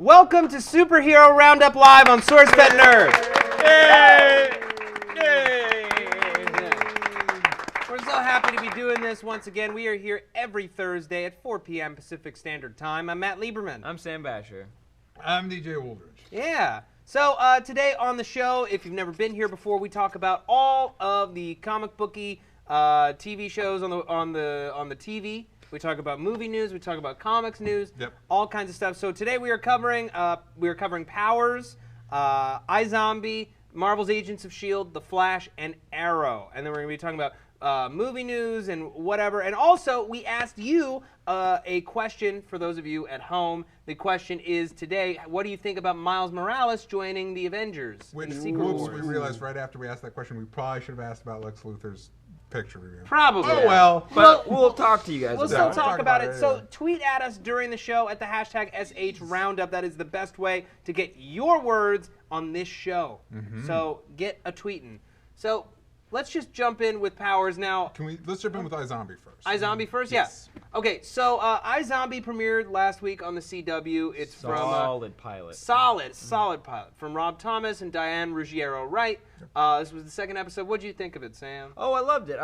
Welcome to Superhero Roundup Live on SourceFed Nerds. Yay! Yay! We're so happy to be doing this once again. We are here every Thursday at 4 p.m. Pacific Standard Time. I'm Matt Lieberman. I'm Sam Basher. I'm DJ Woolridge. Yeah. So today on the show, if you've never been here before, we talk about all of the comic booky TV shows on the TV. We talk about movie news. We talk about comics news. Yep. All kinds of stuff. So today we are covering Powers, iZombie, Marvel's Agents of S.H.I.E.L.D., The Flash, and Arrow. And then we're going to be talking about movie news and whatever. And also, we asked you a question for those of you at home. The question is today, what do you think about Miles Morales joining the Avengers? Which, in the Secret whoops, Wars? we realized right after we asked that question, we probably should have asked about Lex Luthor's picture review. Probably. Oh, well. But we'll talk to you guys We'll about still it. talk about it. yeah. So tweet at us during the show at the hashtag #SHRoundup. That is the best way to get your words on this show. So get a tweeting. So let's just jump in with Powers now. Let's jump in with iZombie first. iZombie first? Yes. Yeah. Okay, so iZombie premiered last week on the CW. It's Solid pilot. solid pilot from Rob Thomas and Diane Ruggiero Wright. This was the second episode. What did you think of it, Sam? Oh, I loved it.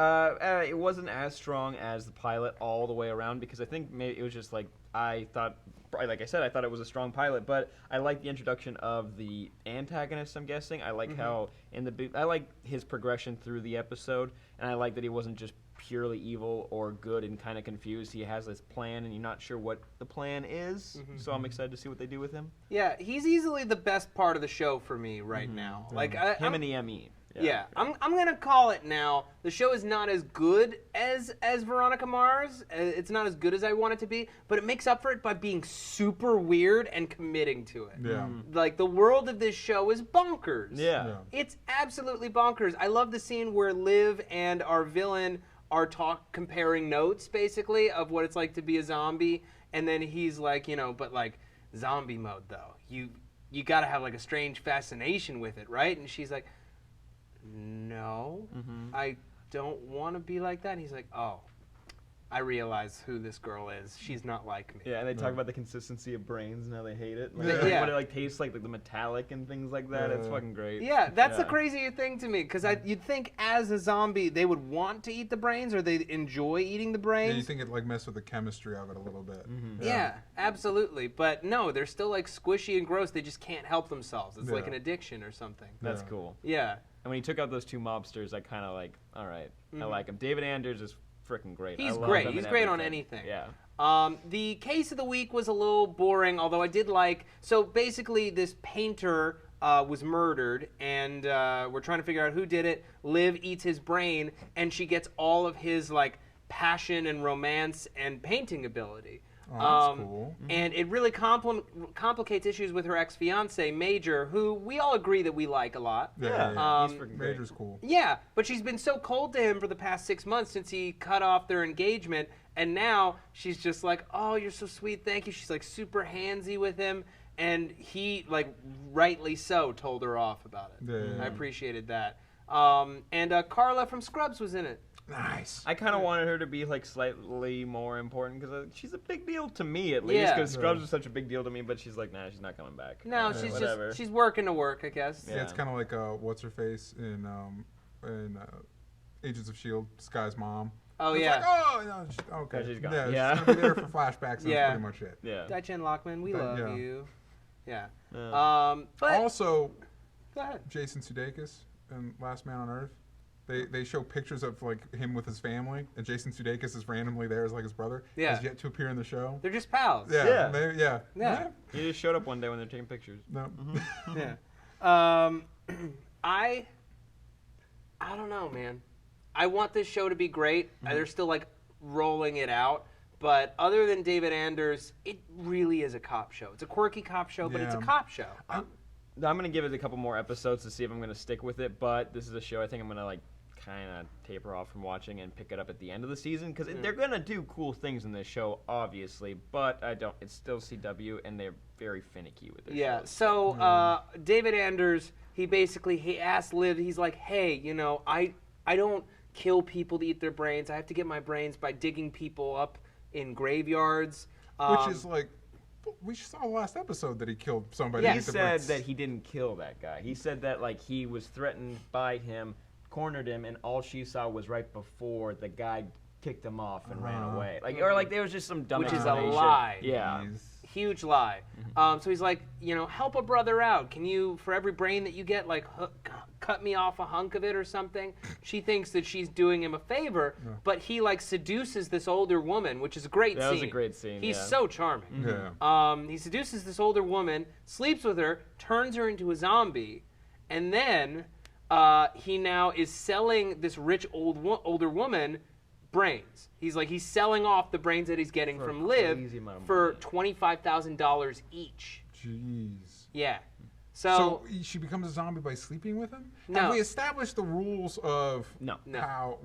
It wasn't as strong as the pilot all the way around because I think maybe it was just like I thought it was a strong pilot, but I like the introduction of the antagonist, I'm guessing. I like how I like his progression through the episode, and I like that he wasn't just purely evil or good and kind of confused. He has this plan, and you're not sure what the plan is, so I'm excited to see what they do with him. Yeah, he's easily the best part of the show for me right now. Like Him and the ME. Yeah, I'm gonna call it now. The show is not as good as Veronica Mars. It's not as good as I want it to be, but it makes up for it by being super weird and committing to it. Yeah. Like the world of this show is bonkers. Yeah. It's absolutely bonkers. I love the scene where Liv and our villain are comparing notes basically of what it's like to be a zombie, and then he's like, but like zombie mode though, you got to have like a strange fascination with it, right? And she's like, no, I don't want to be like that. And he's like, oh, I realize who this girl is. She's not like me. Yeah, and they talk about the consistency of brains and how they hate it. Like, Yeah. What it tastes like the metallic and things like that. It's fucking great. Yeah, that's the crazy thing to me, because you'd think as a zombie they would want to eat the brains or they enjoy eating the brains. Yeah, you think it like messed with the chemistry of it a little bit. Yeah, absolutely. But no, they're still like squishy and gross. They just can't help themselves. It's like Yeah. an addiction or something. That's Yeah. cool. Yeah. And when he took out those two mobsters, I kind of like, all right, I like him. David Anders is freaking great. He's I love great. him He's in great on everything. anything. Yeah. The case of the week was a little boring, although I did like. So basically, this painter was murdered, and we're trying to figure out who did it. Liv eats his brain, and she gets all of his like passion and romance and painting ability. Oh, that's cool. And it really complicates issues with her ex-fiance, Major, who we all agree that we like a lot. Yeah. He's freaking great. Major's cool. Yeah, but she's been so cold to him for the past 6 months since he cut off their engagement, and now she's just like, oh, you're so sweet, thank you. She's like super handsy with him, and he, like, rightly so, told her off about it. Yeah. I appreciated that. And Carla from Scrubs was in it. Nice. I kind of wanted her to be like slightly more important because she's a big deal to me at least. Yeah. Because Scrubs is such a big deal to me, but she's like, nah, she's not coming back. No, she's whatever. she's working to work, I guess. Yeah, it's kind of like what's her face in Agents of S.H.I.E.L.D., Sky's mom. Oh, It's yeah. like, oh, no, okay. Yeah, she's gone. Yeah, Yeah. she's gonna be there for flashbacks. And Yeah. That's pretty much it. Yeah. Dai-Chen Lockman, we But, love yeah. you. Yeah. Yeah. But Also, go ahead. Jason Sudeikis in Last Man on Earth. They show pictures of like him with his family, and Jason Sudeikis is randomly there as like his brother. Yeah. Has yet to appear in the show. They're just pals. Yeah. Yeah. Yeah. Yeah. He just showed up one day when they're taking pictures. No. Yeah. I don't know, man. I want this show to be great. They're still like rolling it out, but other than David Anders, it really is a cop show. It's a quirky cop show, but it's a Yeah. cop show. I'm going to give it a couple more episodes to see if I'm going to stick with it, but this is a show I think I'm going to like kind of taper off from watching and pick it up at the end of the season because they're going to do cool things in this show, obviously, but it's still CW and they're very finicky with their Yeah. shows. So David Anders, he asked Liv, he's like, hey, I don't kill people to eat their brains. I have to get my brains by digging people up in graveyards. Which is like we saw the last episode that he killed somebody. Yeah. He with the said bricks. that he didn't kill that guy. He said that like he was threatened by him, cornered him, and all she saw was right before the guy kicked him off and ran away. Like or like there was just some dumb Which is a explanation. lie. Yeah. Jeez. Huge lie. So he's like, help a brother out. Can you, for every brain that you get, like cut me off a hunk of it or something? She thinks that she's doing him a favor, but he like seduces this older woman, which is a great That scene. was a great scene, He's yeah. so charming. Yeah. He seduces this older woman, sleeps with her, turns her into a zombie, and then he now is selling this rich older woman brains. He's selling off the brains that he's getting For a from Liv crazy amount of for money. $25,000 each. Jeez. Yeah. So she becomes a zombie by sleeping with him? No. Have we established the rules of No. No. how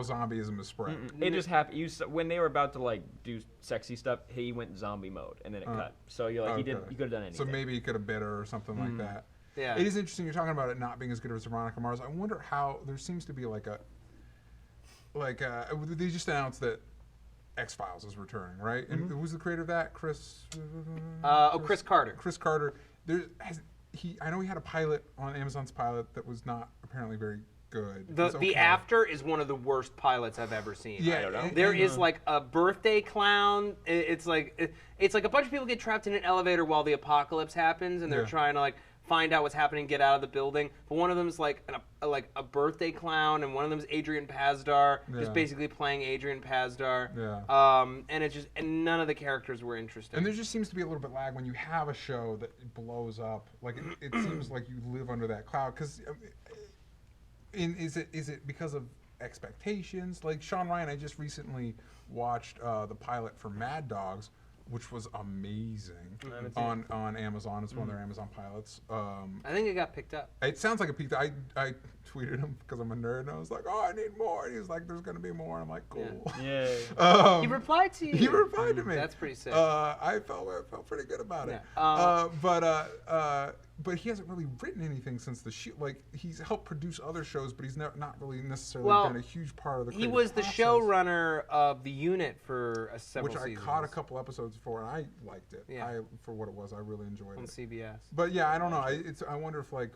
zombieism is spread? It just happened. When they were about to like do sexy stuff, he went zombie mode, and then it cut. So you're like, he Okay. could have done anything. So maybe he could have bit her or something like that. Yeah. It is interesting you're talking about it not being as good as Veronica Mars. I wonder how there seems to be they just announced that X-Files is returning, right? And who's the creator of that? Chris Carter. Chris Carter. I know he had a pilot on Amazon's pilot that was not apparently very good. It was The okay. After is one of the worst pilots I've ever seen. Yeah, I don't know. There is like a birthday clown. It's like a bunch of people get trapped in an elevator while the apocalypse happens, and they're Yeah. trying to like find out what's happening, get out of the building. But one of them is like a birthday clown, and one of them is Adrian Pazdar, Yeah. just basically playing Adrian Pazdar. Yeah. And none of the characters were interesting. And there just seems to be a little bit lag when you have a show that blows up. Like it seems like you live under that cloud. Because is it because of expectations? Like Sean Ryan, I just recently watched the pilot for Mad Dogs, which was amazing on Amazon. It's one of their Amazon pilots. I think it got picked up. It sounds like a peak. I tweeted him because I'm a nerd, and I was like, "Oh, I need more." And he was like, "There's gonna be more." And I'm like, "Cool." Yeah. He replied to you. He replied to me. That's pretty sick. I felt pretty good about it. Yeah. But he hasn't really written anything since the shoot. Like he's helped produce other shows, but he's not really necessarily Well, been a huge part of the. He creative was the process, showrunner of The Unit for several which I seasons. caught a couple episodes for, and I liked it. Yeah. For what it was, I really enjoyed on it. CBS. But yeah, I don't know. I wonder if like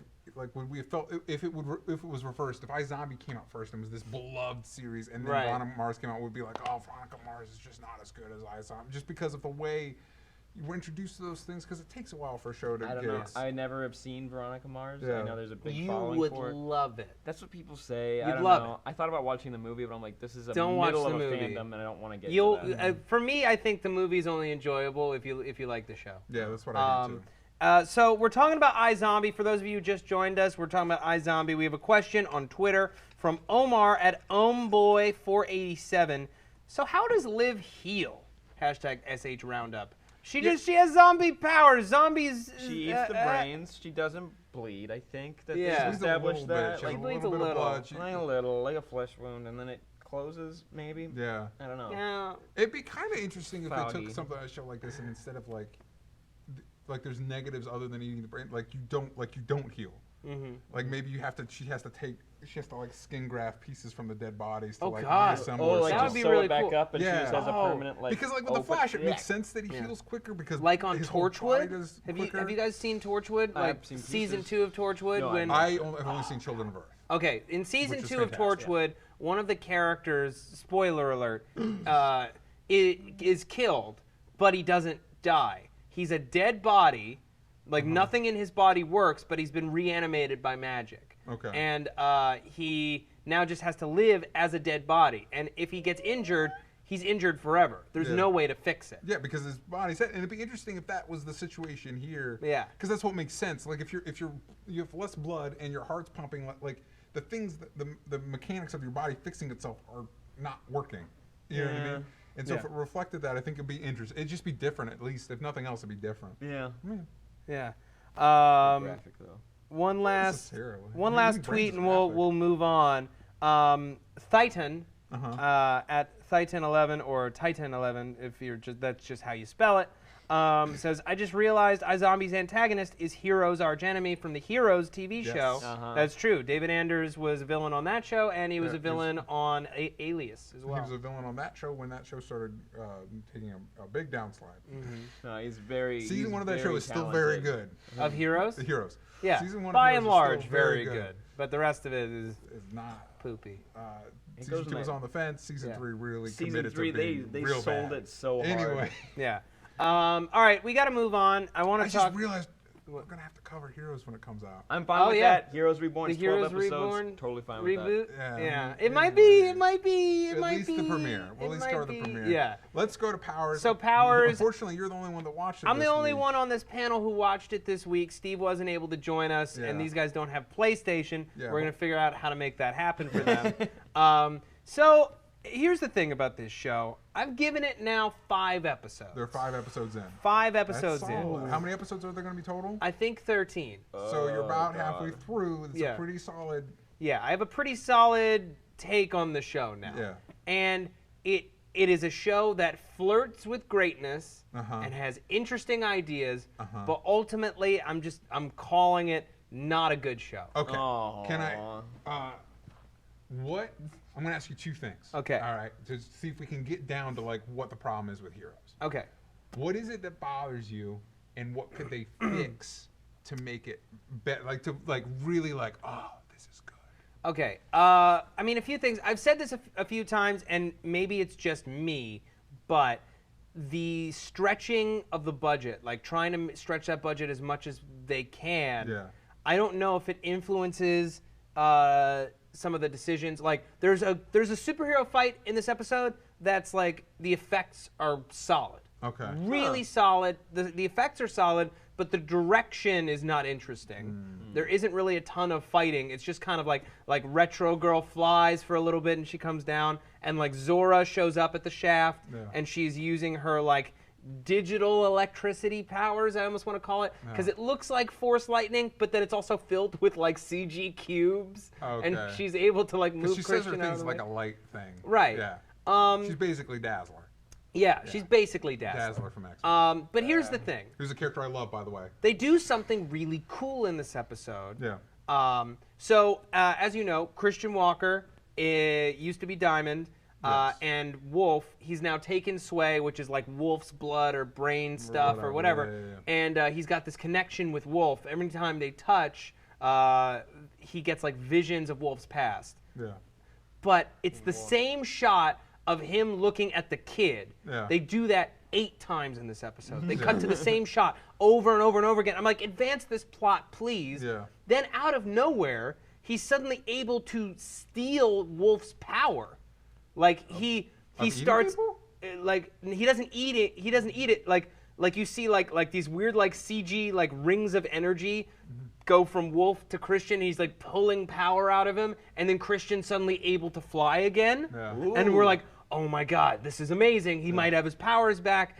would we have felt if it was reversed, if iZombie came out first and was this beloved series, and then Right. Veronica Mars came out, we'd be like, oh, Veronica Mars is just not as good as iZombie, just because of the way you were introduced to those things, because it takes a while for a show to I don't get. know. I never have seen Veronica Mars. Yeah. I know there's a big You following would for it. love it. That's what people say. You'd I don't love know. I thought about watching the movie, but I'm like, this is a Don't watch middle the of a movie. fandom, and I don't want to get. You'll into that. for me, I think the movie's only enjoyable if you like the show. Yeah, that's what I do too. So we're talking about iZombie. For those of you who just joined us, we're talking about iZombie. We have a question on Twitter from Omar at OmBoy487. So how does Liv heal? Hashtag SH Roundup. She has zombie powers. Zombies. She eats the brains. She doesn't bleed. I think that Yeah. they She's a established little bit. that. She Like, has bleeds a a little bit of little. blood. Like a little, like a flesh wound, and then it closes. Maybe. Yeah. I don't know. Yeah. It'd be kind of interesting if they Foggy. took something on a show like this, and instead of like there's negatives other than eating the brain, like you don't heal. Mm-hmm. Like maybe she has to like skin graft pieces from the dead bodies to Oh, like God. reassemble. Oh, or like That would just be sew really it back cool. up, and she Yeah. just has a Oh. permanent like. because like with the open- Flash, it Yeah. makes sense that he Yeah. heals quicker because Like on his whole body Torchwood. does Have quicker. you guys seen Torchwood? I've Like seen season pieces. 2 of Torchwood No, when I've only seen Children of Earth. Okay, in season Which is 2 of fantastic. Torchwood, one of the characters, spoiler alert, is killed, but he doesn't die. He's a dead body, like nothing in his body works, but he's been reanimated by magic. Okay. And he now just has to live as a dead body. And if he gets injured, he's injured forever. There's Yeah. no way to fix it. Yeah, because his body's set, and it'd be interesting if that was the situation here. Yeah. Because that's what makes sense. Like if you have less blood and your heart's pumping, like the things that the mechanics of your body fixing itself are not working. You know what I Yeah. mean? And so if Yeah. it reflected that, I think it'd be interesting. It'd just be different, at least. If nothing else, it'd be different. Yeah. Yeah. Graphic though. One last necessarily. one I mean, last even tweet, brains and are we'll graphic. we'll move on. Titan Uh-huh. at Titan11 or Titan11 if you're that's just how you spell it. says, I just realized iZombie's antagonist is Heroes Arch Enemy from the Heroes TV Yes. show. Uh-huh. That's true. David Anders was a villain on that show, and he was Yeah, a villain on Alias as well. He was a villain on that show when that show started taking a big downslide. No, he's very. Season 1 of that very show is still very talented. good. Of Heroes? The Heroes. Yeah. Season 1 of By Heroes and is large, still very good. But the rest of it is It's not. poopy. Season goes 2 was in on the fence. Season Yeah. 3 really Season committed 3, to being they real sold bad. it so hard. Anyway, Yeah. All right, we got to move on. I want I to just talk. realized we're gonna have to cover Heroes when it comes out. I'm fine Oh, with yeah. that. Heroes Reborn The is 12 Heroes episodes. Reborn Totally fine with reboot. Yeah. Yeah. It might be. It might be. It At might least be. the premiere. We'll it at least might cover the be- premiere. Yeah. Let's go to Powers. So Powers- Unfortunately, you're the only one that watched it. I'm the this only week. one on this panel who watched it this week. Steve wasn't able to join us, Yeah. and these guys don't have PlayStation. Yeah, We're going well- to figure out how to make that happen for them. So here's the thing about this show. I've given it now 5 episodes. There are 5 episodes in. 5 That's episodes solid. in. How many episodes are there going to be total? I think 13. So you're about God. halfway through. It's Yeah. a pretty solid. Yeah, I have a pretty solid take on the show now. Yeah. And it is a show that flirts with greatness Uh-huh. and has interesting ideas, Uh-huh. but ultimately I'm calling it not a good show. Okay. Aw. Can I? What? I'm going to ask you 2 things. Okay. All right. To see if we can get down to like what the problem is with Heroes. Okay. What is it that bothers you, and what could they fix to make it better? Like to like really like, oh, this is good. Okay. I mean, a few things. I've said this a few times, and maybe it's just me, but the stretching of the budget, like trying to stretch that budget as much as they can, Yeah. I don't know if it influences some of the decisions. Like, there's a superhero fight in this episode that's like the effects are solid. Okay. Really solid. The effects are solid, but the direction is not interesting. There isn't really a ton of fighting. It's just kind of like Retro Girl flies for a little bit and she comes down, and like Zora shows up at the shaft Yeah. and she's using her like digital electricity powers, I almost want to call it, because it looks like Force Lightning, but then it's also filled with like CG cubes, and Okay. she's able to like Because move she says her Christian out of thing's the like way. a light thing. Right. Yeah. She's basically Dazzler. Yeah, she's basically Dazzler. Dazzler from X-Men. But here's the thing. Who's a character I love, by the way. They do something really cool in this episode. Yeah. So, as you know, Christian Walker used to be Diamond, Yes. and Wolf, he's now taken Sway, which is like Wolf's blood or brain stuff or whatever. yeah. And he's got this connection with Wolf. Every time they touch, he gets like visions of Wolf's past. Yeah. But it's the same shot of him looking at the kid. Yeah. They do that 8 times in this episode. They cut to the same shot over and over and over again. I'm like, advance this plot, please. Yeah. Then out of nowhere, he's suddenly able to steal Wolf's power. Like he eating starts people? like he doesn't eat it. He doesn't eat it like you see like these weird like CG like rings of energy go from Wolf to Christian. He's like pulling power out of him, and then Christian suddenly able to fly again. Yeah. And we're like, oh my god, this is amazing. He might have his powers back.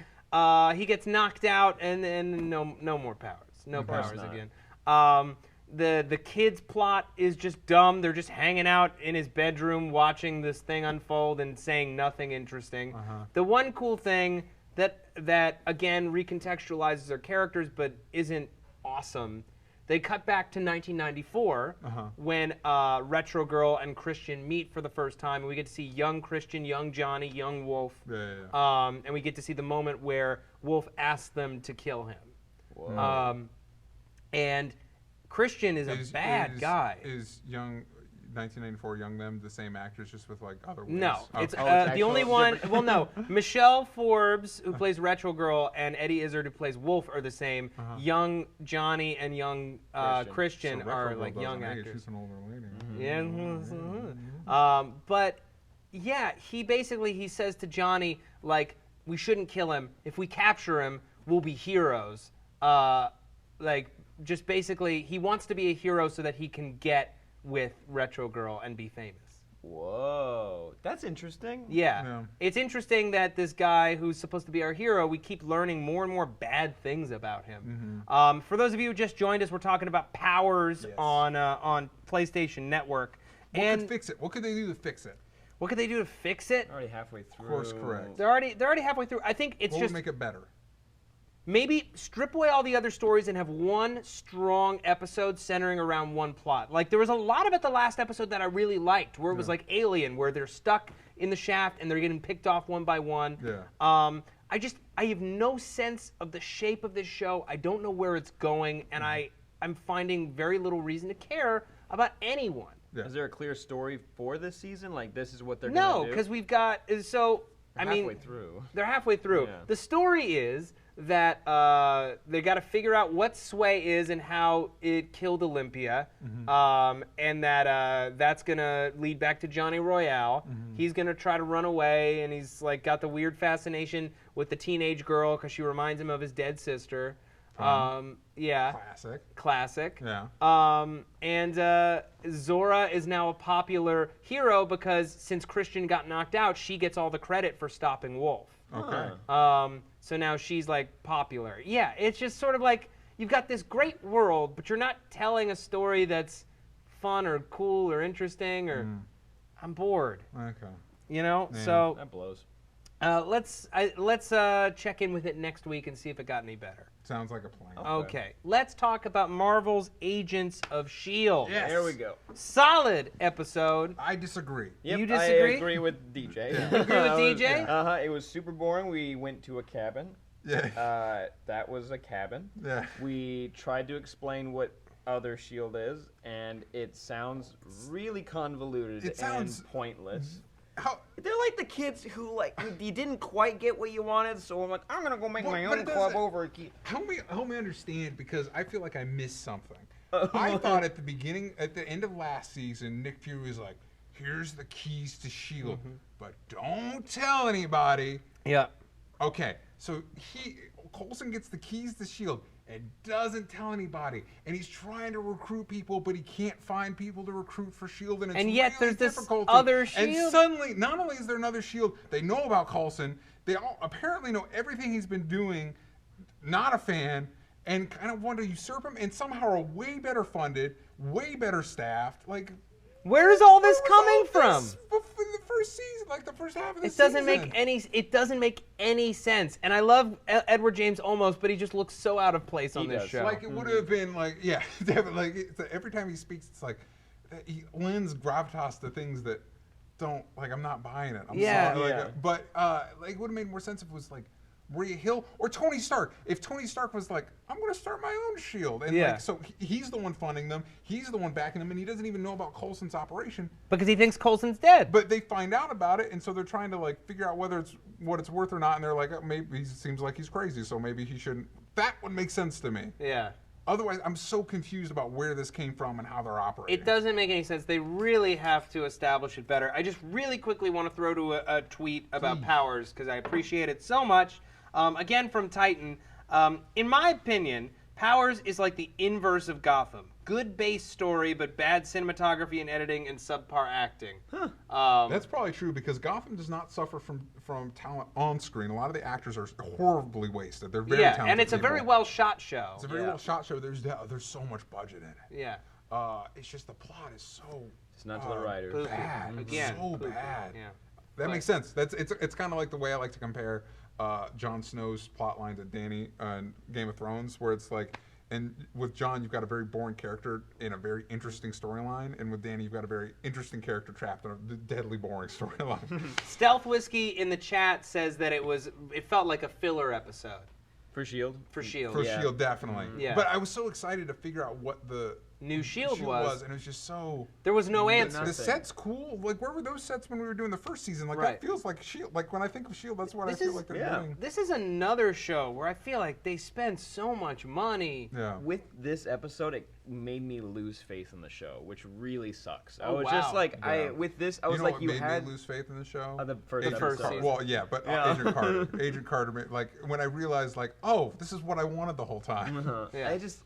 He gets knocked out, and then no more powers. No course powers not. again. The kid's plot is just dumb. They're just hanging out in his bedroom watching this thing unfold and saying nothing interesting. The one cool thing that again recontextualizes their characters but isn't awesome. They cut back to 1994 when Retro Girl and Christian meet for the first time, and we get to see young Christian, young Johnny, young Wolf, Yeah. and we get to see the moment where Wolf asks them to kill him. Whoa. And Christian is a bad guy. Is young 1994 Young Them the same actors just with like other ways? No, Okay. it's it's the only actual one. different- Well, no, Michelle Forbes, who plays Retro Girl, and Eddie Izzard, who plays Wolf, are the same. Young Johnny and young Christian So are Retro Girl like young doesn't age, actors. She's an older lady. Yeah. But yeah, he says to Johnny like, we shouldn't kill him. If we capture him, we'll be heroes. Like just basically, he wants to be a hero so that he can get with Retro Girl and be famous. Whoa. That's interesting. Yeah. Yeah. It's interesting that this guy who's supposed to be our hero, we keep learning more and more bad things about him. For those of you who just joined us, we're talking about Powers Yes. on PlayStation Network. What And could fix it? What could they do to fix it? what could they do to fix it? Already halfway through. Course correct. They're already halfway through. I think it's What just would make it better? maybe strip away all the other stories and have one strong episode centering around one plot. Like, there was a lot about the last episode that I really liked, where it was like Alien, where they're stuck in the shaft and they're getting picked off one by one. Yeah. I have no sense of the shape of this show. I don't know where it's going, and I'm finding very little reason to care about anyone. Yeah. Is there a clear story for this season? Like, this is what they're No, going to do? because we've got I mean, halfway through. They're halfway through. Yeah. The story is that they got to figure out what Sway is and how it killed Olympia, and that that's gonna lead back to Johnny Royale. He's gonna try to run away, and he's like got the weird fascination with the teenage girl because she reminds him of his dead sister. Yeah. Classic. Classic. Yeah. And Zora is now a popular hero because since Christian got knocked out, she gets all the credit for stopping Wolf. Okay. So now she's like popular. Yeah, it's just sort of like you've got this great world, but you're not telling a story that's fun or cool or interesting or I'm bored. Okay. You know? Yeah. So That blows. let's check in with it next week and see if it got any better. Sounds like a plan. Okay, let's talk about Marvel's Agents of S.H.I.E.L.D. Yes. There we go. Solid episode. I disagree. Yep, You disagree? I agree with DJ. Yeah. You agree with DJ? Uh-huh. It was super boring. We went to a cabin. Yeah. That was a cabin. Yeah. We tried to explain what other S.H.I.E.L.D. is, and it sounds really convoluted It sounds- and pointless. How? They're like the kids who, like, you didn't quite get what you wanted, so I'm like, I'm going to go make Well, my but own it club doesn't- over again. Help me understand, because I feel like I missed something. I thought at the end of last season, Nick Fury was like, "Here's the keys to S.H.I.E.L.D., but don't tell anybody." Yeah. Okay, so Coulson gets the keys to S.H.I.E.L.D. and doesn't tell anybody, and he's trying to recruit people, but he can't find people to recruit for S.H.I.E.L.D., and it's And yet really there's this difficult. other And S.H.I.E.L.D. suddenly, not only is there another S.H.I.E.L.D., they know about Coulson. They all apparently know everything he's been doing. Not a fan, and kind of want to usurp him, and somehow are way better funded, way better staffed. Like, Where's all this where was coming all from? this before the first season, like the first half of the It season? doesn't make any sense. And I love Edward James Olmos, but he just looks so out of place on He this does. show. Like it would have been like, yeah, like every time he speaks, it's like he lends gravitas to things that don't, like, I'm not buying it. I'm Yeah. sorry. Yeah. But like it would have made more sense if it was like Maria Hill or Tony Stark. If Tony Stark was like, I'm going to start my own S.H.I.E.L.D. And Yeah. like, so he's the one funding them. He's the one backing them, and he doesn't even know about Coulson's operation. because he thinks Coulson's dead. But they find out about it, and so they're trying to like figure out whether it's what it's worth or not. And they're like, oh, maybe he seems like he's crazy, so maybe he shouldn't. That would make sense to me. Yeah. Otherwise, I'm so confused about where this came from and how they're operating. It doesn't make any sense. They really have to establish it better. I just really quickly want to throw to a tweet about Powers because I appreciate it so much. Again, from Titan. In my opinion, Powers is like the inverse of Gotham. Good base story, but bad cinematography and editing and subpar acting. That's probably true because Gotham does not suffer from talent on screen. A lot of the actors are horribly wasted. They're very talented and it's a people. very well shot show. It's a very well shot show. There's so much budget in it. Yeah. It's just the plot is so It's not to the writers. bad. Again, so poopy. bad. Yeah. That But- makes sense. It's kind of like the way I like to compare Jon Snow's plot line to Dany in Game of Thrones, where it's like, and with Jon you've got a very boring character in a very interesting storyline, and with Dany you've got a very interesting character trapped in a deadly boring storyline. Stealth Whiskey in the chat says that it felt like a filler episode For S.H.I.E.L.D.? for S.H.I.E.L.D. For Yeah. S.H.I.E.L.D. definitely. Yeah. But I was so excited to figure out what the New S.H.I.E.L.D. was. and it was just so. There was no The answer. set's cool. Like, where were those sets when we were doing the first season? Like, Right. that feels like S.H.I.E.L.D. Like, when I think of S.H.I.E.L.D., that's what This I feel is- like they're yeah. doing. This is another show where I feel like they spend so much money. Yeah. With this episode, it made me lose faith in the show, which really sucks. I Oh, was wow. just like, Yeah. with this, I You was know like, what you made had me lose faith in the show? the first Agent first Carter. season. Well, yeah, but Yeah. Agent Carter. Agent Carter, like, when I realized, like, oh, this is what I wanted the whole time. Yeah. I just,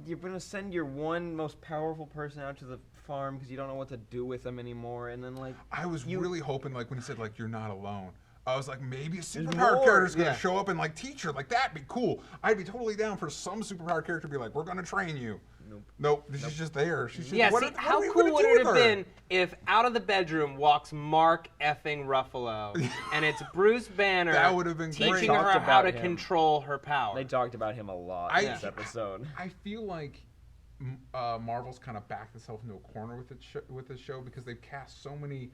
you're gonna send your one most powerful person out to the farm because you don't know what to do with them anymore, and then like I was really hoping, like, when he said, like, you're not alone, I was like, maybe a superpowered more, character's gonna yeah. show up and like teach her. Like that'd be cool. I'd be totally down for some superpowered character to be like, we're gonna train you. Nope. She's just there. She's just, Yeah, what see, are how we cool gonna would do it with have her? been if out of the bedroom walks Mark effing Ruffalo, and it's Bruce Banner That would have been teaching great. her Talked how to about him. control her power. They talked about him a lot in this episode. I feel like Marvel's kind of backed itself into a corner with this show because they've cast so many.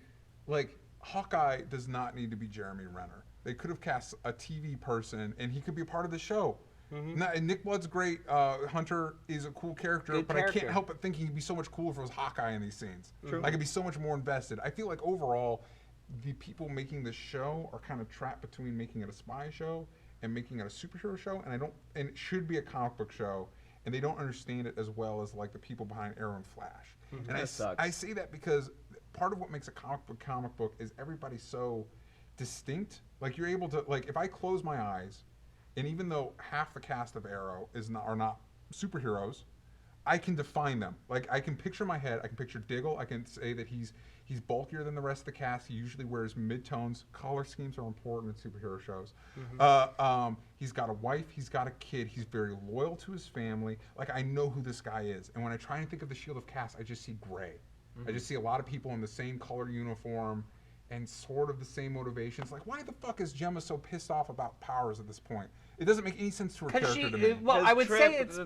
Like Hawkeye does not need to be Jeremy Renner. They could have cast a TV person, and he could be a part of the show. And Nick Blood's great. Hunter is a cool character, Good but I character. can't help but thinking he'd be so much cooler if it was Hawkeye in these scenes. True. I could be so much more invested. I feel like overall, the people making this show are kind of trapped between making it a spy show and making it a superhero show, and it should be a comic book show, and they don't understand it as well as like the people behind Arrow and Flash. And That sucks. I say that because part of what makes a comic book is everybody's so distinct. Like you're able to, like, if I close my eyes, and even though half the cast of Arrow are not superheroes, I can define them. Like I can picture in my head, I can picture Diggle. I can say that he's bulkier than the rest of the cast. He usually wears mid-tones. Color schemes are important in superhero shows. He's got a wife. He's got a kid. He's very loyal to his family. Like I know who this guy is. And when I try and think of the Shield of cast, I just see gray. I just see a lot of people in the same color uniform and sort of the same motivations. Like, why the fuck is Gemma so pissed off about powers at this point? It doesn't make any sense to her Because character she, to me. well, I would Trip say it's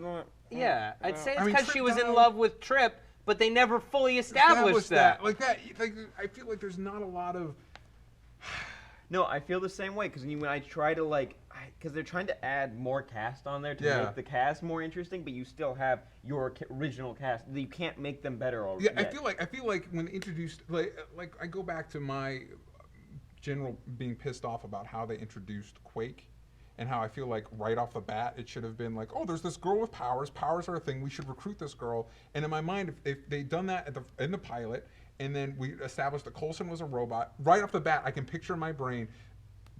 Yeah. I'd say I it's mean, because Trip she was in died. love with Trip, but they never fully established that. Like, I feel like there's not a lot of. No, I feel the same way because when I try to because they're trying to add more cast on there to Yeah. make the cast more interesting, but you still have your original cast. You can't make them better already. Yeah, I feel like when introduced, like I go back to my general being pissed off about how they introduced Quake, and how I feel like right off the bat it should have been like, oh, there's this girl with powers. Powers are a thing. We should recruit this girl. And in my mind, if they'd done that in the pilot, and then we established that Coulson was a robot, right off the bat, I can picture in my brain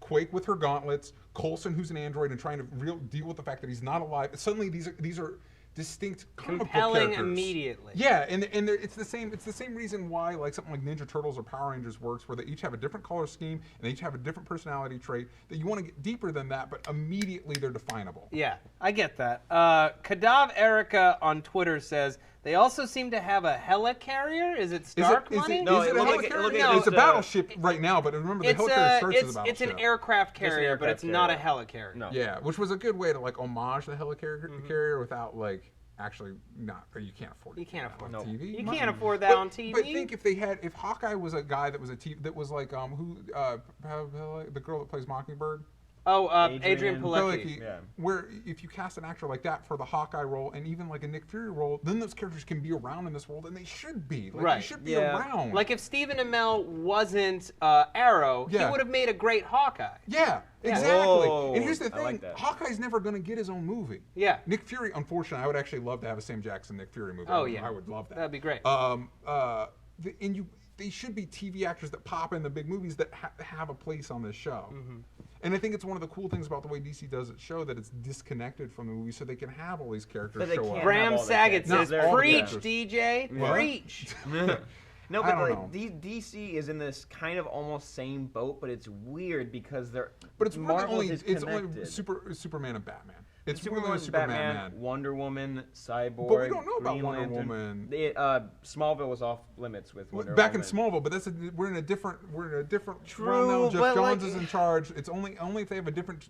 Quake with her gauntlets, Coulson who's an android and trying to deal with the fact that he's not alive. Suddenly, these are distinct comic book Compelling characters. immediately. Yeah, and it's the same reason why like something like Ninja Turtles or Power Rangers works, where they each have a different color scheme and they each have a different personality trait. That you want to get deeper than that, but immediately they're definable. Yeah, I get that. Kadav Erica on Twitter says they also seem to have a helicarrier. Is it Stark money? No, is it it a looked like- it helicarrier? looked like it It's a was, battleship right now, but remember the helicarrier starts as a battleship. it's an aircraft carrier, but aircraft it's not a carrier. helicarrier. No. Yeah, which was a good way to like homage the helicarrier carrier without like actually not. You can't afford. You can't afford on that. TV. You can't afford that on TV. But think if Hawkeye was a guy that was that was like the girl that plays Mockingbird. Oh, Adrian Adrian Pilecki, Pilecki. Yeah. where if you cast an actor like that for the Hawkeye role and even like a Nick Fury role, then those characters can be around in this world, and they should be. Like, Right. They should be Yeah. around. Like if Stephen Amell wasn't Arrow, he Yeah. would have made a great Hawkeye. yeah, exactly. Whoa, And here's the I thing: like that. Hawkeye's never going to get his own movie. Yeah. Nick Fury, unfortunately, I would actually love to have a Sam Jackson Nick Fury movie. Oh, yeah. I would love that. That'd be great. They should be TV actors that pop in the big movies that have a place on this show. Mm-hmm. And I think it's one of the cool things about the way DC does its show that it's disconnected from the movie, so they can have all these characters But they show can't. up. Bram all the Saget characters. says, Not all the "Preach, characters. DJ, What? preach." No, I but don't like know. DC is in this kind of almost same boat, but it's weird because they're But it's really Marvel only is it's only connected. Superman and Batman. It's Superman, really a Superman Batman, man. Wonder Woman, Cyborg. But we don't know about Green Wonder Lantern. Woman. Smallville was off limits with Wonder Back in Woman. Smallville, but we're in a different True, realm now. Jeff but, Johns like- is in charge. It's only if they have a different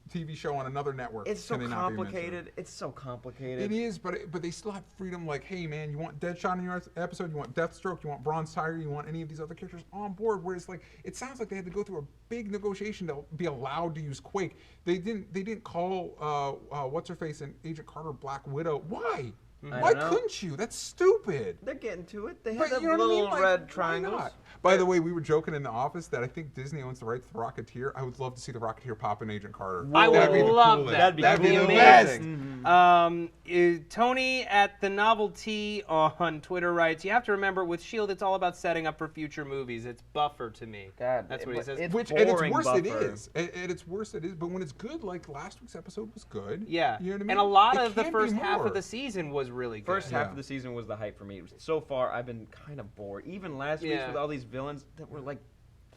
TV show on another network. It's so can they not be mentioned. complicated. It's so complicated. It is, but they still have freedom. Like, hey man, you want Deadshot in your episode? You want Deathstroke? You want Bronze Tiger? You want any of these other characters on board? Whereas like it sounds like they had to go through a big negotiation to be allowed to use Quake. They didn't call what's her face and Agent Carter Black Widow. Why? I Why don't know. couldn't you? That's stupid. They're getting to it. They But have the you know what I little mean? Like, red why triangles. not? By the way, we were joking in the office that I think Disney owns the rights to the Rocketeer. I would love to see the Rocketeer pop in Agent Carter. I would That'd be the love coolest. that. That'd be the amazing. best. Tony at the Novelty on Twitter writes, "You have to remember, with S.H.I.E.L.D., it's all about setting up for future movies. It's buffer to me." God, That's what he says. it's Which at its boring worst it buffer. is. At its worst it is. But when it's good, like last week's episode was good. Yeah, You know what I mean? and a lot It of the can be first half more. of the season was really good. First half Yeah. of the season was the hype for me. So far, I've been kind of bored. Even last week's Yeah. with all these villains that were like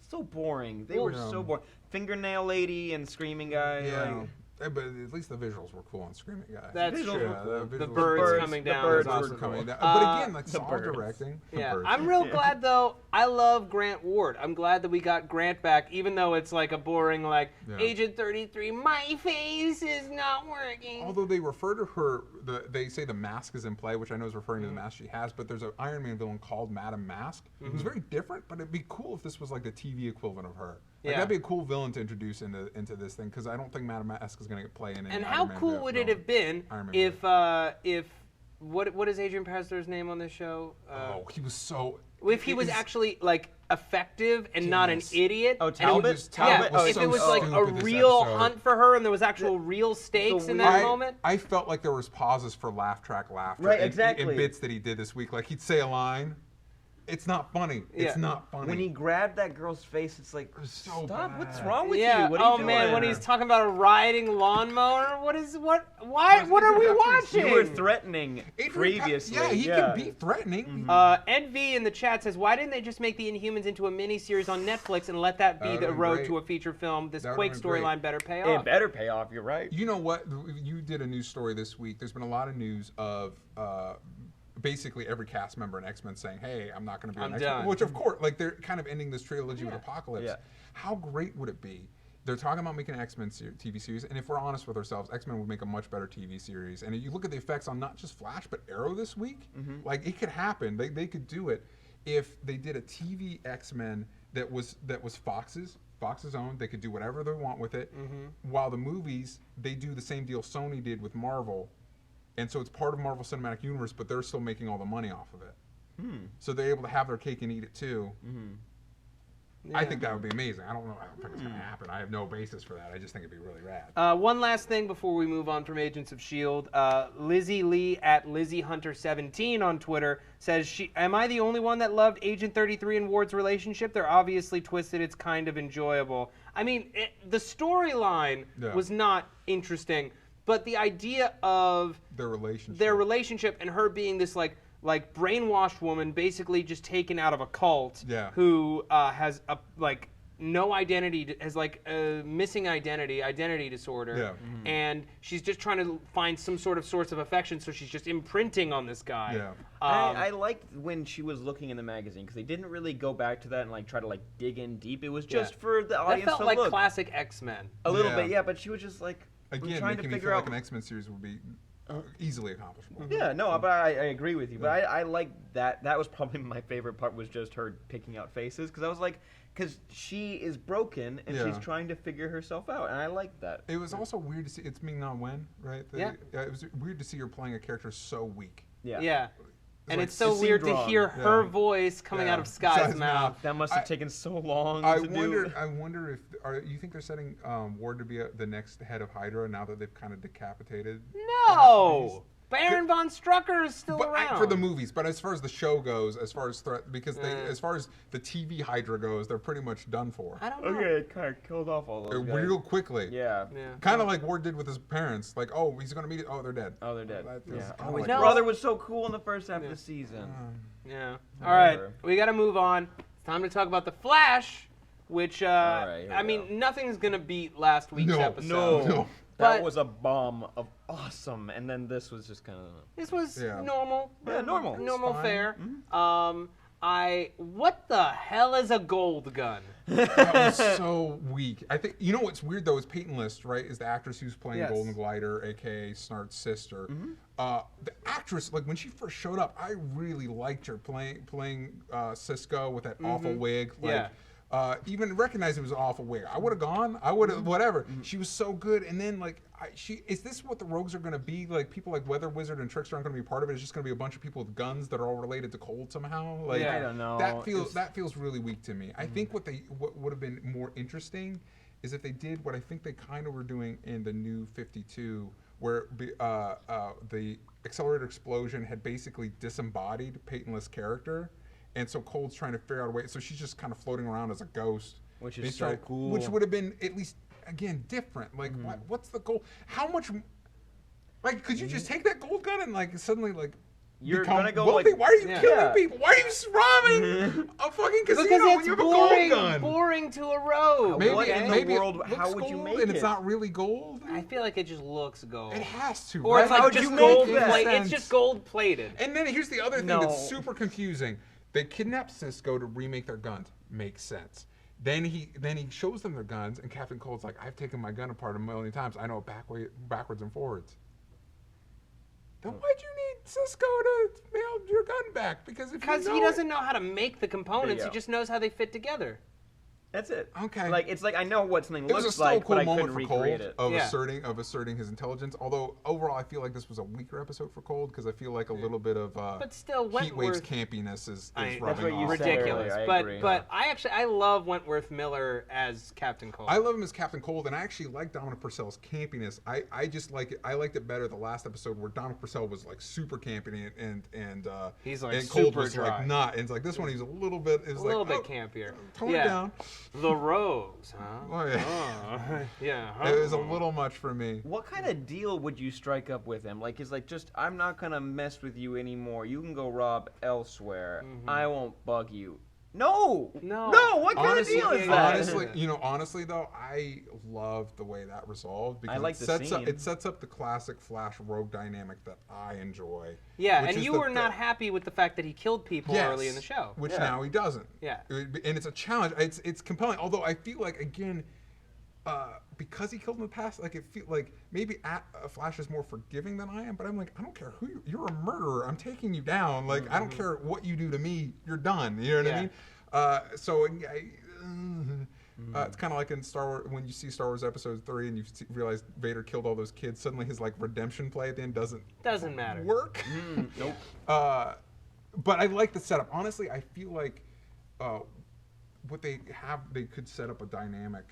so boring. They were so boring. Fingernail lady and screaming guy. Yeah. Like, But at least the visuals were cool on Screaming Guy. That's Visuals true. were cool. The visuals birds were- coming the down. birds was were also were coming cool. down. But again, like the solid birds. directing. The Yeah, birds. I'm real glad though. I love Grant Ward. I'm glad that we got Grant back, even though it's like a boring like Yeah. Agent 33. My face is not working. Although they refer to her, they say the mask is in play, which I know is referring to the Mm-hmm. mask she has. But there's an Iron Man villain called Madame Mask. Who's very different, but it'd be cool if this was like the TV equivalent of her. Like, Yeah. that'd be a cool villain to introduce into this thing, because I don't think Madame Mask is going to play in any And Iron how Man cool would it villain. have been Iron Man if what is Adrian Pasdor's name on this show? Oh, he was so. If he was actually like effective and not an Genius. idiot. Oh, and it Talbot? was- Talbot Yeah, was if so it was like a stupid this real episode. hunt for her and there was actual real stakes in that moment. I felt like there was pauses for laugh track laughter. Right, in exactly. bits that he did this week. Like, he'd say a line. It's not funny. It's Yeah. not funny. when he grabbed that girl's face, it's like, so stop! bad. What's wrong with Yeah. you? What are Oh you man, doing? when he's talking about a riding lawnmower, what? What are we watching? You were threatening Adrian previously. Yeah, he can be threatening. Ed V in the chat says, "Why didn't they just make the Inhumans into a miniseries on Netflix and let that be That the would've been road great. to a feature film? This That Quake would've been great. storyline better pay It off." better pay off. You're right. You know what? You did a news story this week. There's been a lot of news of basically every cast member in X-Men saying, "Hey, I'm not going to be I'm an X-Men." done. Which, of course, like they're kind of ending this trilogy with Yeah. Apocalypse. Yeah. How great would it be? They're talking about making an X-Men TV series, and if we're honest with ourselves, X-Men would make a much better TV series. And you look at the effects on not just Flash but Arrow this week, like it could happen. They could do it if they did a TV X-Men that was Fox's own. They could do whatever they want with it. While the movies, they do the same deal Sony did with Marvel, and so it's part of Marvel Cinematic Universe, but they're still making all the money off of it. So they're able to have their cake and eat it too. I think that would be amazing. I don't think it's going to happen. I have no basis for that. I just think it'd be really rad. One last thing before we move on from Agents of S.H.I.E.L.D. Lizzie Lee at LizzieHunter17 on Twitter says, "Am I the only one that loved Agent 33 and Ward's relationship? They're obviously twisted. It's kind of enjoyable." I mean, the storyline was not interesting, but the idea of Their relationship. and her being this like brainwashed woman, basically just taken out of a cult, who has a no identity, has like a missing identity disorder, and she's just trying to find some sort of source of affection, so she's just imprinting on this guy. Yeah. I liked when she was looking in the magazine because they didn't really go back to that and like try to like dig in deep. It was just for the That audience felt to like look classic X-Men. a little Yeah. bit, yeah. But she was just like Again, trying to making me figure feel out. like an X-Men series would be easily accomplishable. Yeah, no, but I agree with you. But I like that. That was probably my favorite part, was just her picking out faces, because I was like, because she is broken and she's trying to figure herself out, and I like that. It was also weird to see. It's Ming Na Wen, right? It was weird to see her playing a character so weak. Yeah. And like, it's so it weird seemed to wrong. hear her voice coming out of Sky's mouth. That must have taken so long I to wonder. do. I wonder if you think they're setting Ward to be the next head of Hydra now that they've kind of decapitated. No, Baron von Strucker is still around. For the movies, but as far as the show goes, as far as as far as the TV Hydra goes, they're pretty much done for. I don't know. Okay, it kind of killed off all those guys. Real quickly. Yeah. Kind of like Ward did with his parents. Like, oh, he's gonna meet it. Oh, they're dead. Oh, they're dead. That feels Yeah. kinda Oh, his like- brother was so cool in the first half of the season. Yeah. All right, Whatever. we got to move on. It's time to talk about the Flash, which right, here I we mean, go. nothing's gonna beat last week's No, episode. no. That But- was a bomb of awesome, and then this was just kind of. This was Yeah. normal. Yeah, normal. Normal fine. fare. What the hell is a gold gun? That was so weak. I think you know what's weird though is Peyton List, right? Is the actress who's playing Yes. Golden Glider, aka Snart's sister. The actress, like when she first showed up, I really liked her playing Cisco with that awful wig. Like, even recognized it was an awful wig. I would have gone. I would have whatever. She was so good. And then like is this what the Rogues are going to be? Like people like Weather Wizard and Trickster aren't going to be part of it. It's just going to be a bunch of people with guns that are all related to Cold somehow. Like Yeah. I don't know. that feels really weak to me. I think what would have been more interesting is if they did what I think they kind of were doing in the New 52, where the Accelerator Explosion had basically disembodied Peyton List's character, and so Cold's trying to figure out a way. So she's just kind of floating around as a ghost, Which And is he's so trying- cool. Which would have been at least again different. Like what's the goal? How much? Like could you just take that gold gun and like suddenly like? You're become gonna go wealthy. like, Why are you Yeah. killing people? Why are you robbing a fucking casino Because when it's you have a gold boring, gun? boring to a rogue. Maybe, What in okay? the maybe world- it how looks would you gold make and it's it? not really gold. I feel like it just looks gold. It has to. Or right? it's like How would just you gold make that? plate. It's Sense. just gold plated. And then here's the other thing No. that's super confusing. They kidnap Cisco to remake their guns. Makes sense. Then he shows them their guns, and Captain Cold's like, "I've taken my gun apart a million times. I know it backwards and forwards." Then why'd you need Cisco to mail your gun back? Because Because he doesn't know how to make the components. He go. just knows how they fit together. That's it. Okay. Like it's like I know what something It was a looks still like, cool but I moment couldn't for Cold recreate it. of Yeah. asserting his intelligence. Although overall, I feel like this was a weaker episode for Cold because I feel like a little bit of But still, Heatwave's Wentworth. campiness is That's rubbing what you off. said Ridiculous. earlier, I But agree. but I love Wentworth Miller as Captain Cold. I love him as Captain Cold, and I actually like Dominic Purcell's campiness. I just like it. I liked it better the last episode where Dominic Purcell was like super campy and He's, like, and Cold super was dry. like not. And it's like this one he's a little bit a little bit campier. Tone it Yeah. down. The Rose, huh? Oh, yeah. Oh, yeah. It was a little much for me. What kind of deal would you strike up with him? Like, is like just I'm not gonna mess with you anymore. You can go rob elsewhere. I won't bug you. No, No. no. What kind Honestly, of deal is that? honestly though, I love the way that resolved because like it the sets up scene. it sets up the classic Flash Rogue dynamic that I enjoy. Yeah, which and is you the- were not happy with the fact that he killed people Yes, early in the show. which Yeah. now he doesn't. Yeah. And it's a challenge. It's compelling. Although I feel like again, because he killed in the past, like it feel like maybe Flash is more forgiving than I am. But I'm like, I don't care who you're a murderer. I'm taking you down. Like I don't care what you do to me. You're done. You know what I Yeah. mean? It's kind of like in Star Wars when you see Star Wars Episode 3 and you realize Vader killed all those kids. Suddenly his like redemption play at the end doesn't matter. work. Nope. But I like the setup. Honestly, I feel like what they could set up a dynamic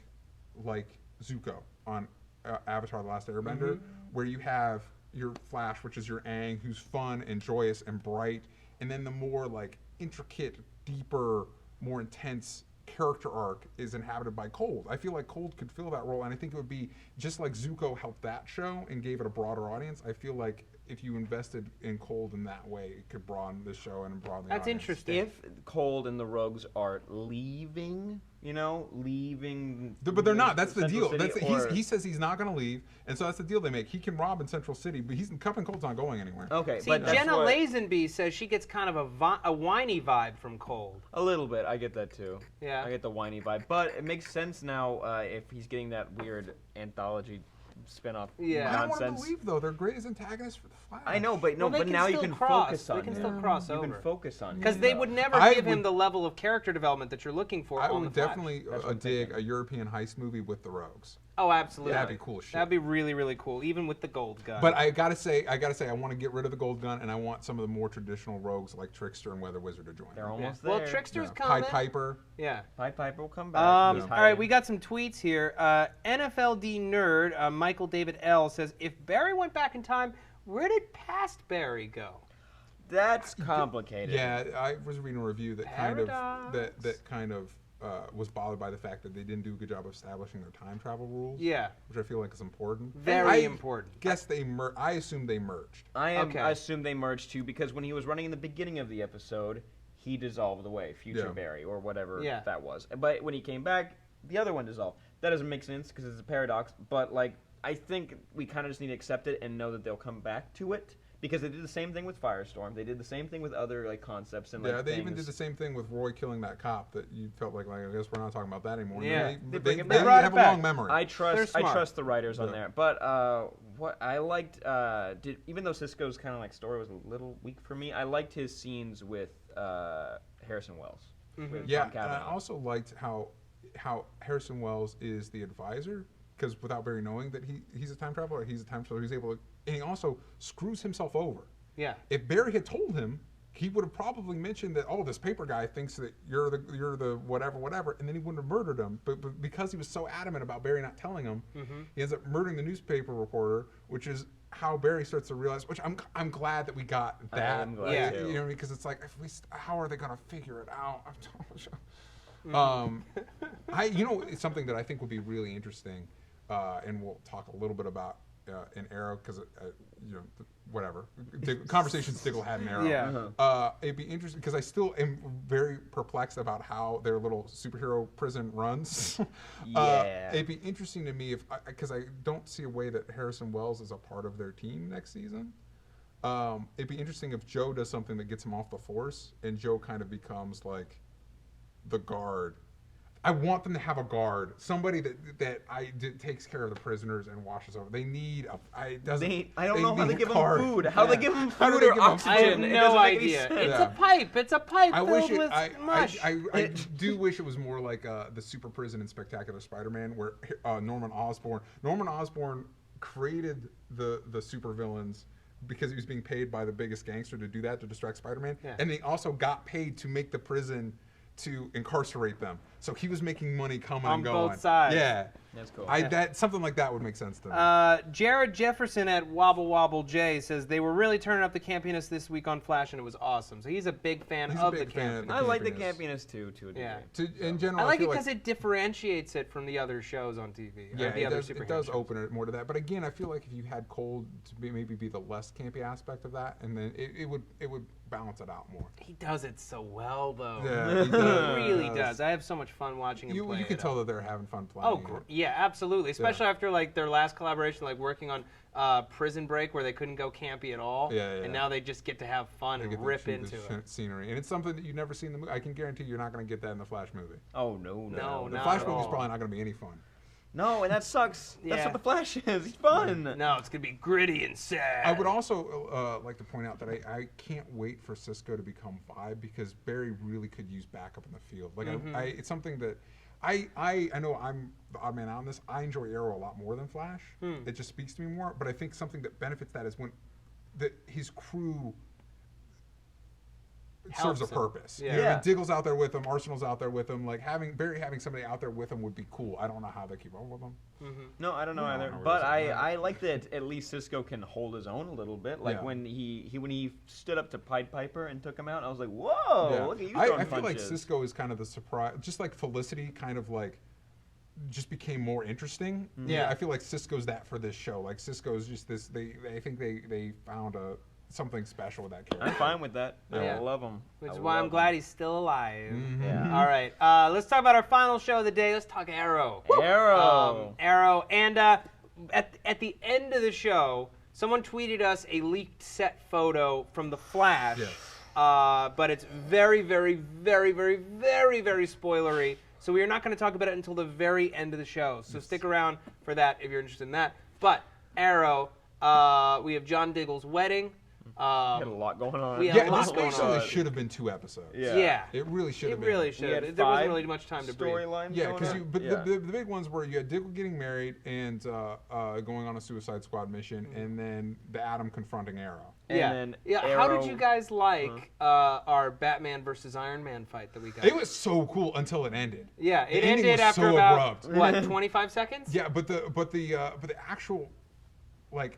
like Zuko on Avatar: The Last Airbender, where you have your Flash, which is your Aang, who's fun and joyous and bright, and then the more like intricate, deeper, more intense character arc is inhabited by Cold. I feel like Cold could fill that role, and I think it would be just like Zuko helped that show and gave it a broader audience. I feel like if you invested in Cold in that way, it could broaden the show and broaden the That's audience. interesting. If Cold and the Rogues are leaving, leaving. But they're not. That's the Central deal. City, That's or- he says he's not going to leave, and so that's the deal they make. He can rob in Central City, but Captain Cold's not going anywhere. Okay, See, but that's Jenna what- Lazenby says she gets kind of a whiny vibe from Cold. A little bit. I get that too. Yeah. I get the whiny vibe. But it makes sense now if he's getting that weird anthology spin-off Yeah. I don't want him nonsense. to leave though. They're greatest antagonists for the Flash. I know, but no, Well, they but can now you still can cross. focus They on can him. still cross You over. can focus on him. Because they would never I give him would- the level of character development that you're looking for I on would the Flash. definitely That's what I'm dig thinking. a European heist movie with the Rogues. Oh, absolutely. That'd be cool as shit. That'd be really, really cool, even with the gold gun. But I gotta say, I want to get rid of the gold gun, and I want some of the more traditional rogues like Trickster and Weather Wizard to join. They're Yeah. almost Well, there. Trickster's Pied coming. Piper. Yeah. Pied Piper will come back. He's All right, hiding. we got some tweets here. NFLD nerd Michael David L says, "If Barry went back in time, where did past Barry go?" That's complicated. Yeah, I was reading a review that Paradox. that kind of was bothered by the fact that they didn't do a good job of establishing their time travel rules. Yeah. which I feel like is important. Very important. Guess I assume they merged. I Okay. assume they merged too because when he was running in the beginning of the episode, he dissolved away, Future Yeah. Barry or whatever Yeah. that was. But when he came back, the other one dissolved. That doesn't make sense because it's a paradox. But like, I think we kind of just need to accept it and know that they'll come back to it because they did the same thing with Firestorm. They did the same thing with other like concepts and like Yeah, they things. even did the same thing with Roy killing that cop that you felt like I guess we're not talking about that anymore. Yeah. they, bring it they back. brought it have a back. long memory. I They're trust smart. the writers on Yeah. there. But what I liked even though Cisco's kind of like story was a little weak for me, I liked his scenes with Harrison Wells. With Yeah, Tom and I Cavanaugh. also liked how Harrison Wells is the advisor because without Barry knowing that he's a time traveler, he's able to, and he also screws himself over. Yeah. If Barry had told him, he would have probably mentioned that, oh, this paper guy thinks that you're the whatever, and then he wouldn't have murdered him. But because he was so adamant about Barry not telling him, he ends up murdering the newspaper reporter, which is how Barry starts to realize. Which I'm glad that we got that. am glad Yeah. too. You know, because it's like how are they gonna figure it out? It's something that I think would be really interesting, and we'll talk a little bit about in Arrow because whatever conversations Diggle had in Arrow. Yeah. It'd be interesting because I still am very perplexed about how their little superhero prison runs. Yeah. It'd be interesting to me because I don't see a way that Harrison Wells is a part of their team next season. It'd be interesting if Joe does something that gets him off the force, and Joe kind of becomes like the guard. I want them to have a guard, somebody that takes care of the prisoners and washes over. They need I don't know how they give them guard. food. How they give them How do food they or give 'em oxygen? I have It no doesn't make any idea. sense. It's Yeah. a pipe. It's a pipe filled with mush. I do wish it was more like the super prison in Spectacular Spider-Man, where Norman Osborn created the supervillains because he was being paid by the biggest gangster to do that, to distract Spider-Man. Yeah. And they also got paid to make the prison to incarcerate them. So he was making money coming On and going. both sides. Yeah. That's cool. That something like that would make sense to me. Jared Jefferson at Wobble Wobble J says they were really turning up the campiness this week on Flash, and it was awesome. So he's a big fan He's a of big the fan of campiness. the I like the campiness. campiness too, to a degree. Yeah. In general, I like it feel because it differentiates it from the other shows on TV. Yeah, or the it other does, superhero it does shows. open it more to that. But again, I feel like if you had Cold to maybe be the less campy aspect of that, and then it would balance it out more. He does it so well, though. Yeah, He really does. I have so much fun watching him play You can it tell out. that they're having fun playing. Oh, yeah, absolutely. Especially after like their last collaboration, like working on Prison Break, where they couldn't go campy at all. Yeah. And now they just get to have fun They and get to rip shoot into the it. scenery, and it's something that you've never seen in the movie. I can guarantee you're not going to get that in the Flash movie. Oh no. No, The not Flash at movie's all. probably not going to be any fun. No, and that sucks. That's Yeah. what the Flash is. He's fun. No, it's gonna be gritty and sad. I would also like to point out that I can't wait for Cisco to become Vibe, because Barry really could use backup in the field. Like it's something that I know I'm the odd man out on this. I enjoy Arrow a lot more than Flash. It just speaks to me more. But I think something that benefits that is when his crew serves a Helps him. purpose. Yeah. You know, Yeah. Diggle's out there with him, Arsenal's out there with him. Like having somebody out there with him would be cool. I don't know how they keep up with him. No, I don't know No, either. no, But really. I like that at least Cisco can hold his own a little bit. Like Yeah. when he stood up to Pied Piper and took him out, I was like, whoa, Yeah. look at you throwing I feel like punches. Cisco is kind of the surprise, just like Felicity kind of like just became more interesting. Yeah. I feel like Cisco's that for this show. Like Cisco's just this. I think they found something special with that character. I'm fine with that. Yeah. I love him. Which is why I'm glad he's still alive. Yeah. All right, let's talk about our final show of the day. Let's talk Arrow. Arrow. Arrow. And at the end of the show, someone tweeted us a leaked set photo from The Flash. Yes. But it's very, very, very, very, very, very spoilery. So we are not going to talk about it until the very end of the show. So stick around for that if you're interested in that. But Arrow, we have John Diggle's wedding. Had a lot going on. we had a Yeah, lot this going basically on. should have been 2 episodes. Yeah. It really should It have been. really should We have. had There wasn't 5 really much time to breathe. storylines. Yeah, going because on. the big ones were you had Diggle getting married and going on a Suicide Squad mission, and then the Atom confronting Arrow. And yeah. then Yeah. How did Arrow- you guys like our Batman versus Iron Man fight that we got? It was so cool until it ended. Yeah, it The ending ended was after so about abrupt. what 25 seconds. Yeah, but the actual like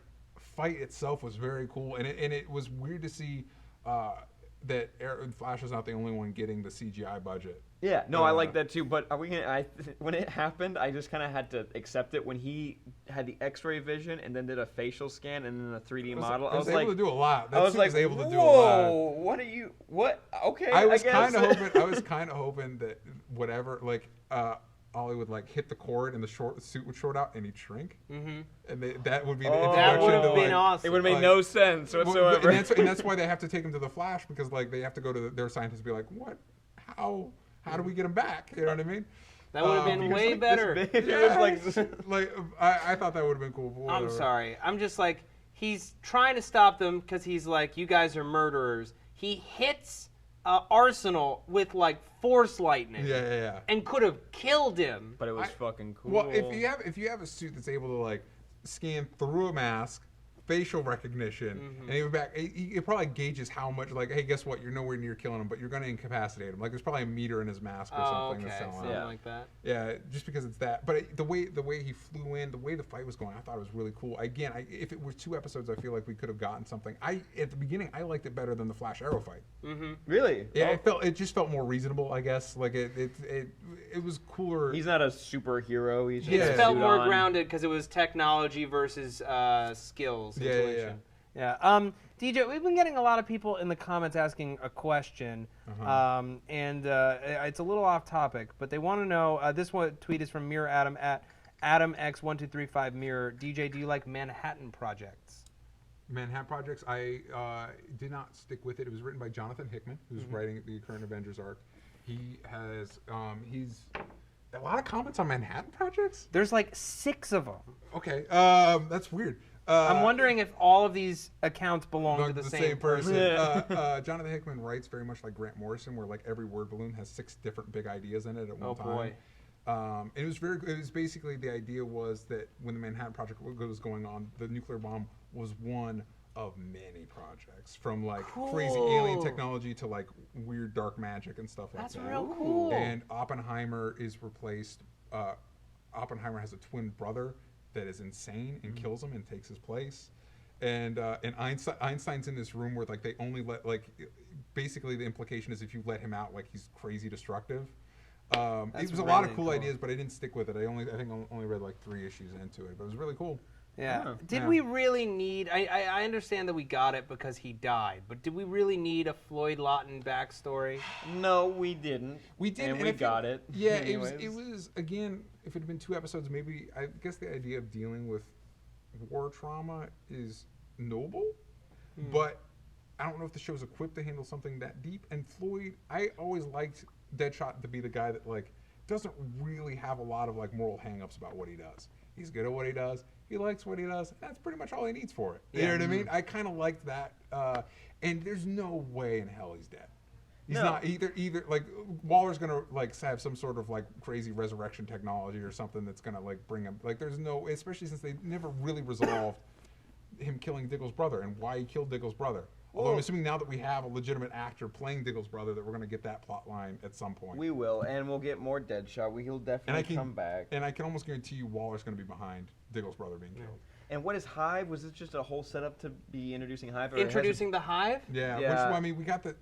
fight itself was very cool, and it was weird to see that Flash was not the only one getting the CGI budget. Yeah, no, I like that too. But are we gonna? When it happened, I just kind of had to accept it. When he had the X-ray vision and then did a facial scan and then a 3D model, I was able like, to do a lot. That I was suit like, was able to do a whoa, lot. what are you? What? Okay, I was guess. kind of hoping that whatever, like Ollie would like hit the cord and the suit would short out and he'd shrink, and that would be the introduction That would to have been like, awesome. It would have made like- no sense Well, whatsoever. and that's why they have to take him to the Flash, because like they have to go to their scientists and be like, what? How do we get him back? You know what I mean? That would have been He was way like better. this big. It was like like I thought that would have been cool. But I'm whatever. sorry. I'm just like, he's trying to stop them because he's like, you guys are murderers. He hits Arsenal with like force lightning Yeah. and could have killed him. but it was fucking cool. Well, if you have a suit that's able to like scan through a mask, facial recognition, and even back, it probably gauges how much. Like, hey, guess what? You're nowhere near killing him, but you're going to incapacitate him. Like, there's probably a meter in his mask or Oh, something okay, that's telling something him. Yeah. like that. Yeah, just because it's that. But the way he flew in, the way the fight was going, I thought it was really cool. Again, if it was 2 episodes, I feel like we could have gotten something. At the beginning, I liked it better than the Flash Arrow fight. really? Yeah, Oh, it just felt more reasonable, I guess. Like it was cooler. he's not a superhero. He's just Yeah. a It felt suit more on. grounded because it was technology versus skills, Yeah. intuition. Yeah. DJ, we've been getting a lot of people in the comments asking a question, and it's a little off topic, but they want to know. This one tweet is from Mirror Adam at AdamX1235 Mirror. DJ, do you like Manhattan Projects? Manhattan Projects, I did not stick with it. It was written by Jonathan Hickman, who's writing the current Avengers arc. He has he's a lot of comments on Manhattan Projects. There's like 6 of them. Okay, that's weird. I'm wondering if all of these accounts belong to the same person. Jonathan Hickman writes very much like Grant Morrison, where like every word balloon has 6 different big ideas in it at one time. Boy. And it was basically, the idea was that when the Manhattan Project was going on, the nuclear bomb was one of many projects, from like crazy alien technology to like weird dark magic and stuff like that. That's real cool. And Oppenheimer is replaced. Oppenheimer has a twin brother that is insane and kills him and takes his place. And Einstein's in this room where like they only let, like, basically the implication is if you let him out, like, he's crazy destructive. It was a lot of cool ideas, but I didn't stick with it. I think I only read like 3 issues into it, but it was really cool. Yeah. Did we really need? I understand that we got it because he died, but did we really need a Floyd Lawton backstory? No, we didn't. We did, and we got it. Yeah, it was again. If it had been 2 episodes, maybe. I guess the idea of dealing with war trauma is noble, but I don't know if the show's equipped to handle something that deep. And Floyd, I always liked Deadshot to be the guy that like doesn't really have a lot of like moral hang-ups about what he does. He's good at what he does. He likes what he does. That's pretty much all he needs for it. You know what I mean? I kind of liked that. And there's no way in hell he's dead. He's not either. Like, Waller's gonna like have some sort of like crazy resurrection technology or something that's gonna like bring him. Like, there's no, especially since they never really resolved him killing Diggle's brother and why he killed Diggle's brother. Although I'm assuming now that we have a legitimate actor playing Diggle's brother, that we're going to get that plot line at some point. We will, and we'll get more Deadshot. He'll definitely come back. And I can almost guarantee you Waller's going to be behind Diggle's brother being killed. And what is Hive? Was this just a whole setup to be introducing Hive? Introducing the Hive? Yeah. Which, I mean, we got the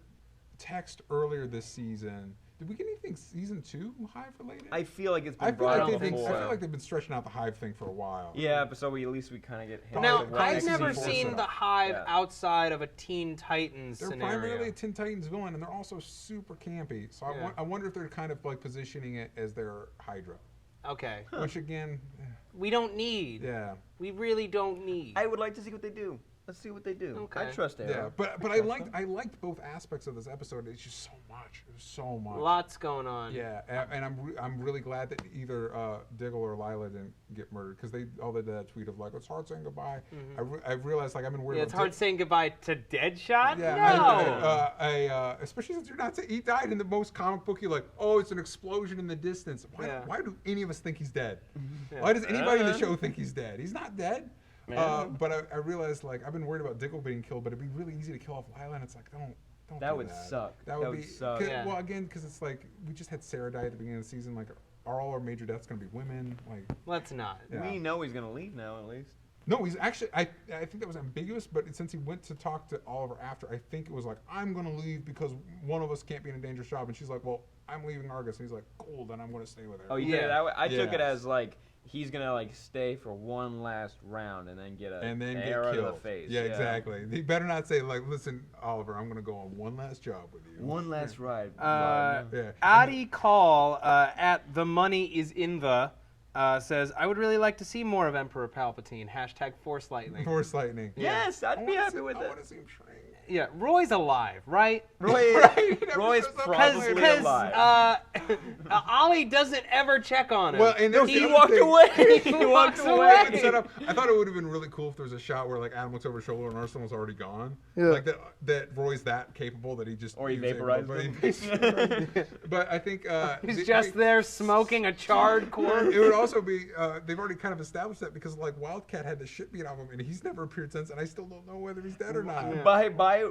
text earlier this season. Did we get anything season 2 Hive related? I feel like it's been brought up before. I feel like they've been stretching out the Hive thing for a while. Yeah, but so at least we kind of get hints Now, of what I've next never season seen is. the Hive outside of a Teen Titans they're scenario. primarily a Teen Titans villain, and they're also super campy. So I wonder if they're kind of like positioning it as their Hydra. Okay. Which, again... We don't need. Yeah. We really don't need. I would like to see what they do. Let's see what they do. Okay. I trust Arrow. Yeah, but I liked both aspects of this episode. It's just so much. It was so much. Lots going on. Yeah, and I'm really glad that either Diggle or Lila didn't get murdered, because all they did that tweet of like, it's hard saying goodbye. I realized like I've been worried. Yeah, it's hard saying goodbye to Deadshot. Yeah, no. Especially since you're not. He died in the most comic booky, like, oh, it's an explosion in the distance. Why do any of us think he's dead? Why does anybody in the show think he's dead? He's not dead. But I realized, like, I've been worried about Diggle being killed, but it'd be really easy to kill off Lila, and it's like, don't That do would that. suck. That would suck. Yeah. Well, again, because it's like, we just had Sarah die at the beginning of the season. Like, are all our major deaths going to be women? Like, Let's not. Yeah. We know he's going to leave now, at least. no, he's actually, I think that was ambiguous, but since he went to talk to Oliver after, I think it was like, I'm going to leave because one of us can't be in a dangerous job. And she's like, well, I'm leaving Argus. And he's like, cool, then I'm going to stay with her. Oh, Yeah. yeah. I took it as, like, he's going to, like, stay for one last round and then get and then arrow get killed. to the face. Yeah, exactly. He better not say, like, listen, Oliver, I'm going to go on one last job with you. One last ride. Yeah. Adi Call at the money is in the says, I would really like to see more of Emperor Palpatine. Hashtag Force Lightning. Force Lightning. Yes, I'd be happy with I that. want to see him shrink. Yeah, Roy's alive, right? Roy, Right, he never Roy's shows up. probably Because alive. Ollie doesn't ever check on him. Well, and there's He the other walked thing. away. He walks away. Set up. I thought it would have been really cool if there was a shot where like Adam looks over his shoulder and Arslan was already gone. Yeah. Like that Roy's that capable that he just Or he was able- vaporized but he him. vaporized- But I think He's just there smoking a charred corpse. It would also be they've already kind of established that because like Wildcat had the shit beat out of him and he's never appeared since, and I still don't know whether he's dead or not. By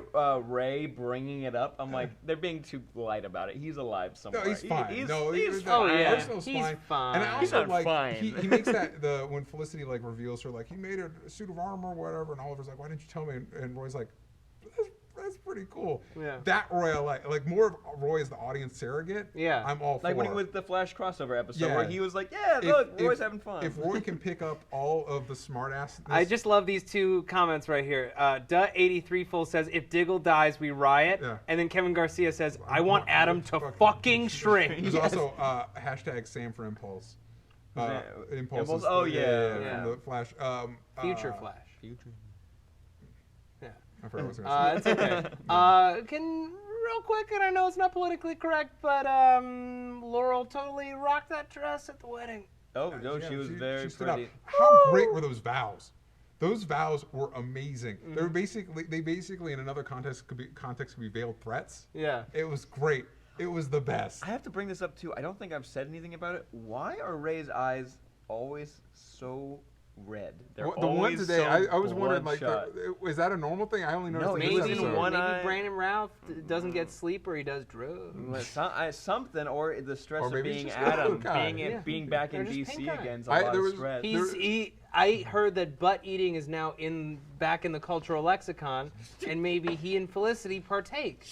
Ray bringing it up, I'm like, they're being too light about it. He's alive somewhere. No, he's fine. He's he's Oh, fine. yeah. Arsenal's He's fine. And I He's also not like fine. he makes that when Felicity like reveals her like he made a suit of armor or whatever, and Oliver's like, why didn't you tell me? And Roy's like, that's pretty cool. Yeah. That Roy I like more of Roy as the audience surrogate. Yeah. I'm all for. Like when he was the Flash crossover episode Yeah. where he was like, "Yeah, look, Roy's having fun." If Roy can pick up all of the smartass, I just love these two comments right here. Duh83 Full says, if Diggle dies, we riot. Yeah. And then Kevin Garcia says, I want Adam to fucking shrink. There's also hashtag Sam for Impulse. Impulse. Impulse? Is Oh, yeah. from the Flash. Future Flash. Future. Yeah. I forgot what I was It's going to say. okay. Real quick, and I know it's not politically correct, but Laurel totally rocked that dress at the wedding. Oh no, she was very stood out. pretty. How great were those vows? Those vows were amazing. Mm-hmm. They were basically in another context could be veiled threats. Yeah. It was great. It was the best. I have to bring this up too. I don't think I've said anything about it. Why are Ray's eyes always so red? They're The one always today, so I was wondering, like, bloodshot. is that a normal thing? I only noticed No, in maybe this Maybe, episode. one maybe eye- Brandon Routh doesn't get sleep or he does drugs. Something, or the stress Or of maybe it's being just Adam, pink eye. being back in Or just DC pink eye. again. Is a lot there of was- stress. I heard that butt eating is now back in the cultural lexicon, and maybe he and Felicity partake.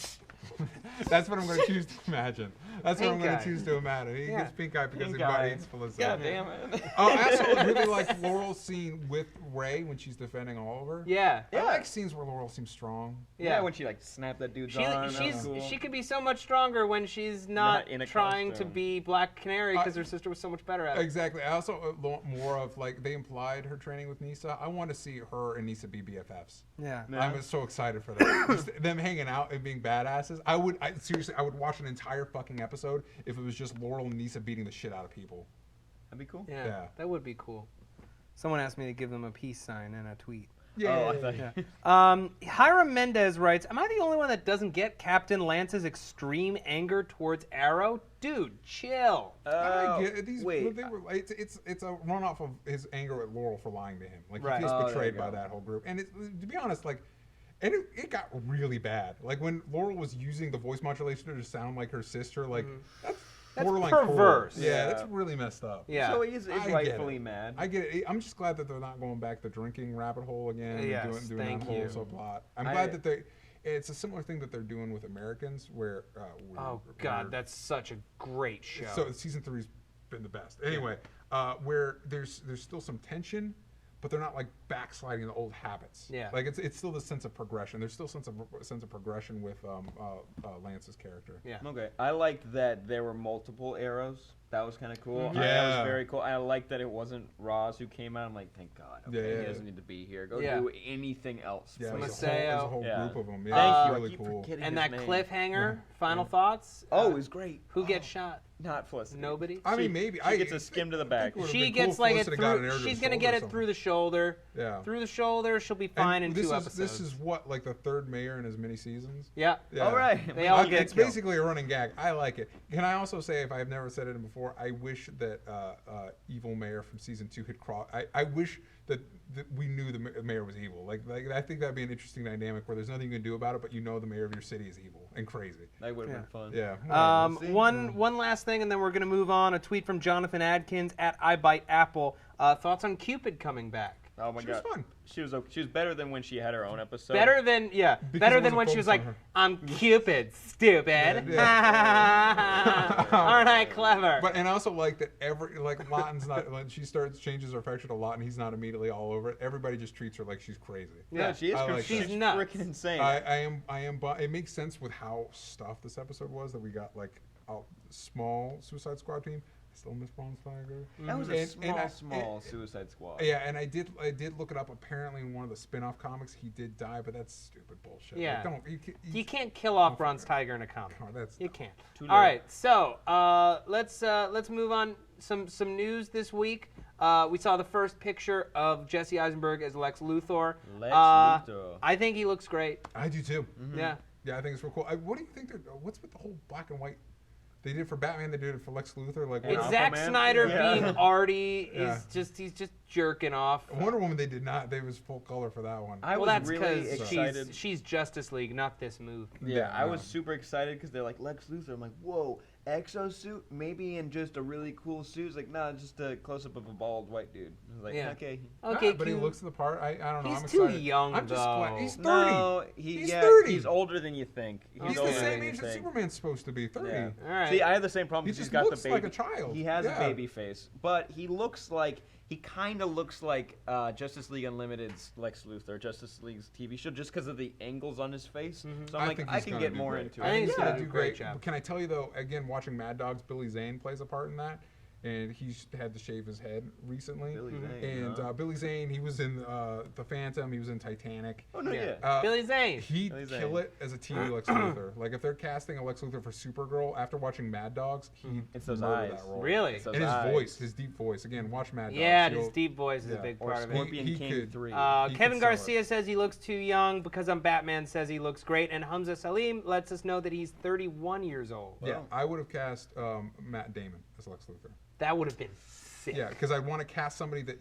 That's what I'm going to choose to imagine. That's what I'm Pink going eye. to choose to imagine. He Yeah. gets pink eye because Pink he eye. eats Felicity. God damn it. I also really like Laurel's scene with Ray when she's defending Oliver. Yeah. I like scenes where Laurel seems strong. Yeah, when she like snapped that dude's She, arm. that was she's cool. she could be so much stronger when she's not in a trying to costume. be Black Canary because her sister was so much better at it. Exactly. I also want more of, like, they implied her training with Nisa. I want to see her and Nisa be BFFs. Yeah. Yeah. I'm so excited for that. Just them hanging out and being badasses. Seriously, I would watch an entire fucking episode if it was just Laurel and Nisa beating the shit out of people. That'd be cool. Yeah, Yeah. that would be cool. Someone asked me to give them a peace sign in a tweet. Oh, I thought. Yeah. Hiram Mendez writes, am I the only one that doesn't get Captain Lance's extreme anger towards Arrow? Dude, chill. I get it. These, wait. they were, it's a runoff of his anger at Laurel for lying to him. Like, Right. he feels Oh, there you betrayed by go. that whole group. And to be honest, like, and it got really bad. Like, when Laurel was using the voice modulation to sound like her sister, like, that's borderline perverse. cruel. Yeah, Yeah. that's really messed up. Yeah. So he's I get rightfully it. mad. I get it. I'm just glad that they're not going back the drinking rabbit hole again. Yes, and doing thank that whole you. subplot. I'm glad that it's a similar thing that they're doing with Americans, where. Oh, God, that's such a great show. So season 3's been the best. Anyway, where there's still some tension, but they're not like backsliding the old habits. Yeah. Like it's still the sense of progression. There's still sense of progression with Lance's character. yeah. Okay, I liked that there were multiple arrows. That was kind of cool. That Yeah. was very cool. I liked that it wasn't Roz who came out. I'm like, thank God. Okay, Yeah, yeah. he doesn't need to be here. Go Yeah. do anything else. Yeah, please. there's a whole Yeah. group of them. Yeah, Thank it's you. really I keep cool. forgetting And his that name. cliffhanger, final thoughts? Oh, it was great. Who gets shot? Not Felicity. Nobody? I mean, maybe She gets a skim to the back. She gets like it through. She's gonna get it through through the shoulder. Yeah. Through the shoulder, she'll be fine in this 2 is, episodes. This is what, like the third mayor in as many seasons? Yeah. Yeah. All right. They all get It's killed. basically a running gag. I like it. Can I also say, if I've never said it before, I wish that evil mayor from season 2 had crossed. I wish that we knew the mayor was evil. Like I think that'd be an interesting dynamic where there's nothing you can do about it, but you know the mayor of your city is evil and crazy. That would have been fun. Yeah. One last thing, and then we're gonna move on. A tweet from Jonathan Adkins at iBiteApple. Thoughts on Cupid coming back? Oh my She was God. fun. She was better than when she had her own episode. Better than Because better it than wasn't when she was like, focused "I'm Cupid, stupid." Aren't I clever? But and I also like that Lawton's not when she changes her affection to Lawton, he's not immediately all over it. Everybody just treats her like she's crazy. Yeah, she is. I like She's that. She's nuts. freaking insane. I am. It makes sense with how stuffed this episode was that we got like a small Suicide Squad team. I still miss Bronze Tiger. That was a And small Suicide Squad. Yeah, and I did look it up. Apparently, in one of the spin-off comics, he did die, but that's stupid bullshit. Yeah. Like, You can't kill off Bronze Tiger in a comic. Oh, that's You can't. Too All late. right, so let's move on. Some news this week. We saw the first picture of Jesse Eisenberg as Lex Luthor. Lex Luthor. I think he looks great. I do too. Yeah. Yeah, I think it's real cool. What do you think? What's with the whole black and white? They did it for Batman. They did it for Lex Luthor. Like It's Aquaman? Zack Snyder Yeah. being arty. Yeah. He's just jerking off. Wonder Woman, they did not. They was full color for that one. I Well, was that's really because excited. she's Justice League, not this movie. Yeah, I no. was super excited because they're like Lex Luthor. I'm like, whoa! exosuit, maybe in just a really cool suit. It's like, nah, just a close up of a bald white dude. I was like, Yeah. okay. Okay, but he cute. looks the part. I don't know. He's I'm too excited. young, I'm just though. glad he's 30. No, He's 30. He's older than you think. He's older the than same you age that think. Superman's supposed to be. 30. Yeah. All right. See, I have the same problem He because he's just got looks the baby. like a child. He has Yeah. a baby face, but he kind of looks like Justice League Unlimited's Lex Luthor, Justice League's TV show, just because of the angles on his face. So I'm like, think I he's can gonna get do more great. into I it. think he's Yeah, gonna do a great job. Can I tell you though? Again, watching Mad Dogs, Billy Zane plays a part in that, and he's had to shave his head recently. Billy Zane, And huh? Billy Zane, he was in The Phantom. He was in Titanic. Oh no, Yeah. yeah. Billy Zane. He'd Billy kill Zane. it as a TV Lex Luthor. Like if they're casting a Lex Luthor for Supergirl after watching Mad Dogs, he'd It's those murder eyes. that role. Really? It's those And his eyes. voice, his deep voice. Again, watch Mad Dogs. Yeah, You'll- his deep voice is a yeah. big Or part of it. Scorpion He King could- 3. He Kevin could sell it. Garcia says he looks too young because I'm Batman says he looks great, and Hamza Salim lets us know that he's 31 years old. Yeah, I would have cast Matt Damon as Lex Luthor. That would have been sick. Yeah, because I want to cast somebody that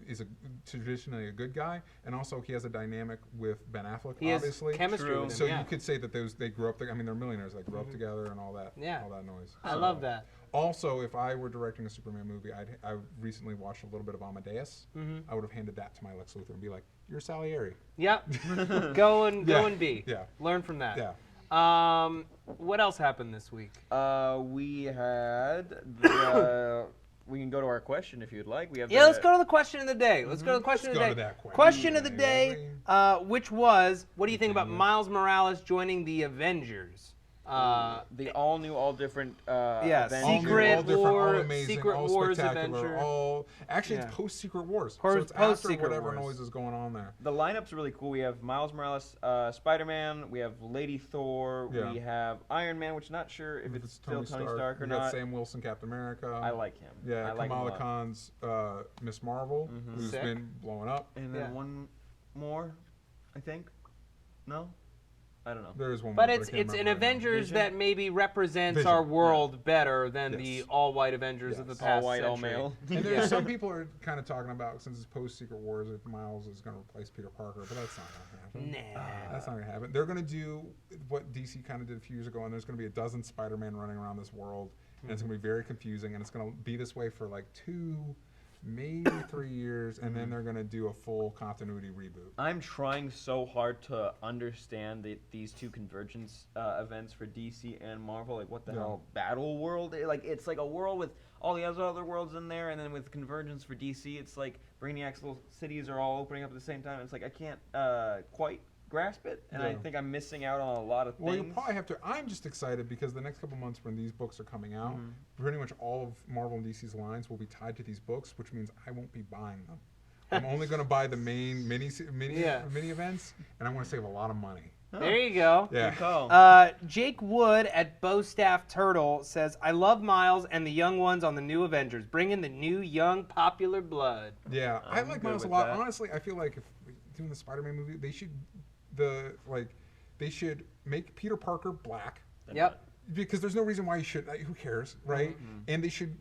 is traditionally a good guy, and also he has a dynamic with Ben Affleck, He has obviously. chemistry True. with him. So yeah. you could say that they grew up. I mean, they're millionaires. They grew up together and all that. Yeah. all that noise. I So- love that. Also, if I were directing a Superman movie, I recently watched a little bit of Amadeus. I would have handed that to my Lex Luthor and be like, "You're Salieri." Yep. Go and be. Yeah. Learn from that. Yeah. What else happened this week? We had the. We can go to our question if you'd like. We have. Yeah, let's go to the question of the day. Let's go to the question Let's of the go day. to that question. Question of the Yeah, day, which was, what do you think about Miles Morales joining the Avengers? The all new, all different. Yeah, Avengers. All new, Secret all different, War- all amazing, Secret all Wars spectacular, adventure. all actually Yeah. it's post Secret Wars, Post- so it's post after Secret whatever Wars. noise is going on there. The lineup's really cool. We have Miles Morales, Spider-Man. We have Lady Thor. Yeah. We have Iron Man, which I'm not sure if it's still Tony Stark or we got not. Sam Wilson, Captain America. I like him. Yeah, I like him a Kamala lot. Khan's Miss Marvel, who's Sick. been blowing up. And then Yeah. one more, I think. No, I don't know. There is one But more, it's I can't an remember right now. Avengers Vision? that maybe represents Vision, our yeah. world better than the Yes. all-white Avengers of the Yes. past All white, all century. male. And there's Yeah. some people are kind of talking about, since it's post Secret Wars, if Miles is going to replace Peter Parker, but that's not going to happen. Nah. That's not going to happen. They're going to do what DC kind of did a few years ago, and there's going to be a dozen Spider-Man running around this world, and it's going to be very confusing, and it's going to be this way for like 2, maybe 3 years, and then they're going to do a full continuity reboot. I'm trying so hard to understand these two convergence events for DC and Marvel. Like, what the Yeah. hell? Battle World? Like, it's like a world with all the other worlds in there, and then with convergence for DC, it's like Brainiac's little cities are all opening up at the same time. It's like I can't quite grasp it, and I Yeah. think I'm missing out on a lot of Well, things. you probably have to. I'm just excited because the next couple months when these books are coming out, pretty much all of Marvel and DC's lines will be tied to these books, which means I won't be buying them. I'm only going to buy the main mini Yeah. events, and I want to save a lot of money. There you go. Yeah. Good call. Jake Wood at Bowstaff Turtle says, I love Miles and the young ones on the new Avengers. Bring in the new, young, popular blood. Yeah, I I'm like good Miles a with lot. that. Honestly, I feel like if we're doing the Spider-Man movie, they should they should make Peter Parker black. Yep. Because there's no reason why you should. Who cares, right? And they should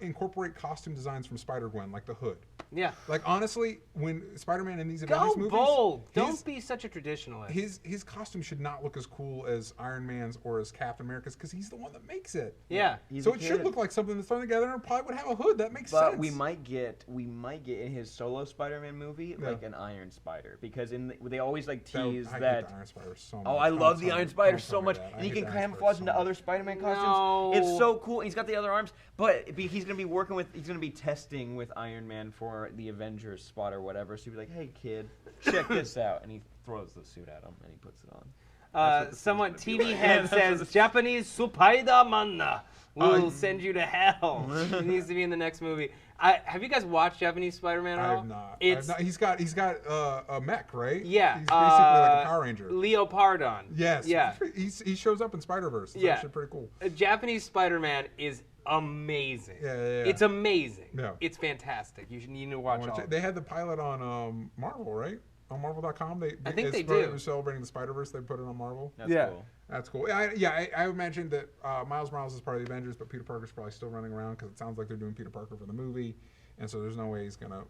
incorporate costume designs from Spider-Gwen, like the hood. Yeah. Like honestly, when Spider-Man in these Avengers Go movies, bold. his- Don't be such a traditionalist. his costume should not look as cool as Iron Man's or as Captain America's because he's the one that makes it. Yeah. He's So a it should kid. look like something that's thrown together and probably would have a hood. That makes But sense. we might get in his solo Spider-Man movie Yeah. like an Iron Spider because they always like That would- tease I hate that. the Iron Spider so much. Oh, I Don't love the tell Iron me- Spider don't so tell me much, that. I and he hate can the Iron Spider camouflage so into much. other Spider-Man costumes. No. It's so cool. He's got the other arms, but he's gonna be working with. He's gonna be testing with Iron Man for the Avengers spot or whatever. So he'd be like, "Hey, kid, check this out," and he throws the suit at him and he puts it on. That's what the Someone, suit's gonna TV be like. Head That's what says, the- Japanese Spider-Man will send you to hell. He needs to be in the next movie. Have you guys watched Japanese Spider-Man at I all? have not. It's He's got a mech, right? Yeah, He's basically like a Power Ranger. Leopardon. Yes. Yeah. He shows up in Spider-Verse. It's Yeah. actually pretty cool. A Japanese Spider-Man is amazing. Yeah. It's amazing. Yeah. It's fantastic. You need to I watch wanna all. check- They had the pilot on Marvel, right? On Marvel.com. I think they They're do. celebrating the Spider-Verse. They put it on Marvel. That's Yeah. cool. That's cool. I imagine that Miles Morales is part of the Avengers, but Peter Parker's probably still running around because it sounds like they're doing Peter Parker for the movie, and so there's no way he's gonna,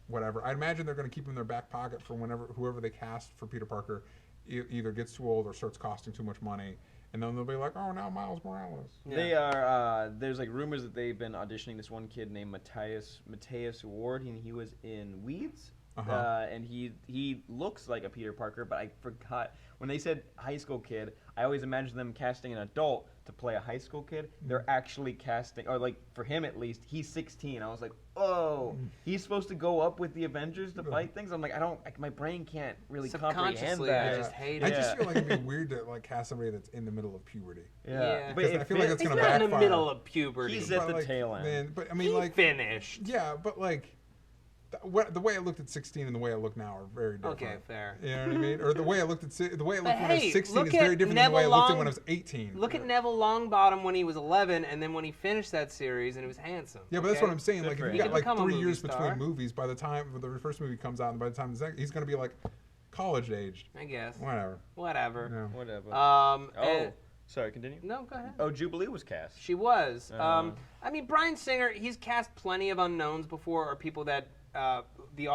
whatever. I imagine they're gonna keep him in their back pocket for whoever they cast for Peter Parker either gets too old or starts costing too much money, and then they'll be like, oh, now Miles Morales. Yeah. They are. There's like rumors that they've been auditioning this one kid named Mateus Ward, and he was in Weeds. And he looks like a Peter Parker, but I forgot when they said high school kid. I always imagined them casting an adult to play a high school kid. They're actually casting, or like for him at least, he's 16. I was like, oh, he's supposed to go up with the Avengers to fight things. I'm like, my brain can't really comprehend Subconsciously, that. I just hate I it. just feel like it'd be weird to like cast somebody that's in the middle of puberty. Yeah. But I feel like it's He's gonna not in the backfire. middle of puberty. He's at But, the like, tail end. Man, but I mean, He like, finished. yeah, but like, the way I looked at 16 and the way I look now are very different. Okay, fair. You know what I mean? Or the way I looked at the way I looked when I hey, was 16 look is very at different than the way I Neville looked at Long- when I was 18. Look at Neville Longbottom when he was 11, and then when he finished that series, and he was handsome. Yeah, but that's what I'm saying. Good Like, for if him. you He got could like become a 3 years movie star. between movies, by the time the first movie comes out and by the time the second, he's gonna be like college aged. I guess. Whatever. Whatever. No. Whatever. And- Sorry, continue. no, go ahead. Oh, Jubilee was cast. She was. Uh. I mean, Bryan Singer, he's cast plenty of unknowns before, or people that the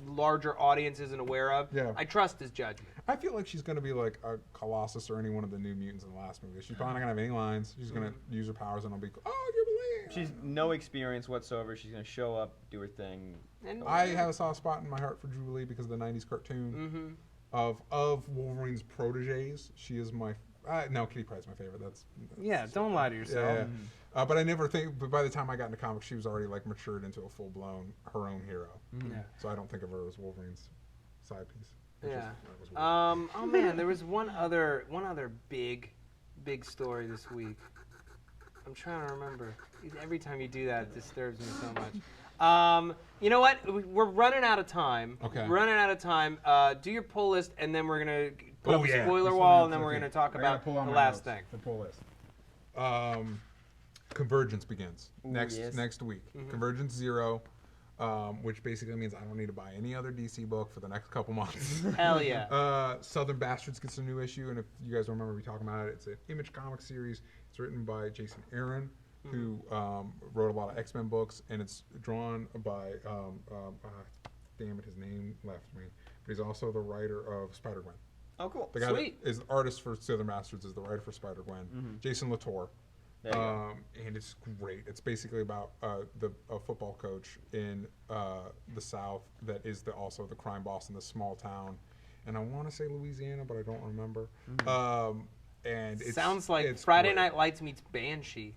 larger audience isn't aware of. Yeah. I trust his judgment. I feel like she's gonna be like a Colossus or any one of the New Mutants in the last movie. She's probably not gonna have any lines. She's gonna use her powers and I'll be, oh, Jubilee. She's no experience whatsoever. She's gonna show up, do her thing. And I have a soft spot in my heart for Jubilee because of the '90s cartoon of Wolverine's proteges. She is my no, Kitty Pryde's my favorite. That's yeah, don't lie to yourself. yeah. But I never think. But by the time I got into comics, she was already like matured into a full blown her own hero. Yeah. So I don't think of her as Wolverine's side piece. Which Yeah. is- that was weird. Oh man, there was one other big story this week. I'm trying to remember. Every time you do that, it disturbs me so much. You know what? We're running out of time. Okay. We're running out of time. Do your pull list, and then we're gonna put Oh, up a yeah. spoiler This wall, one and then is we're okay. gonna talk I gotta about pull the out my last notes thing. for pull list. Convergence begins yes. next week. Convergence 0, which basically means I don't need to buy any other DC book for the next couple months. Hell yeah. Southern Bastards gets a new issue, and if you guys remember me talking about it, it's an Image comic series. It's written by Jason Aaron, who wrote a lot of X-Men books, and it's drawn by, damn it, his name left me, but he's also the writer of Spider-Gwen. Oh, cool. The guy Sweet. that is the artist for Southern Bastards is the writer for Spider-Gwen, Jason Latour. There you go. And it's great. It's basically about a football coach in the South that is also the crime boss in this small town, and I want to say Louisiana, but I don't remember. And it Sounds like it's Friday great. Night Lights meets Banshee.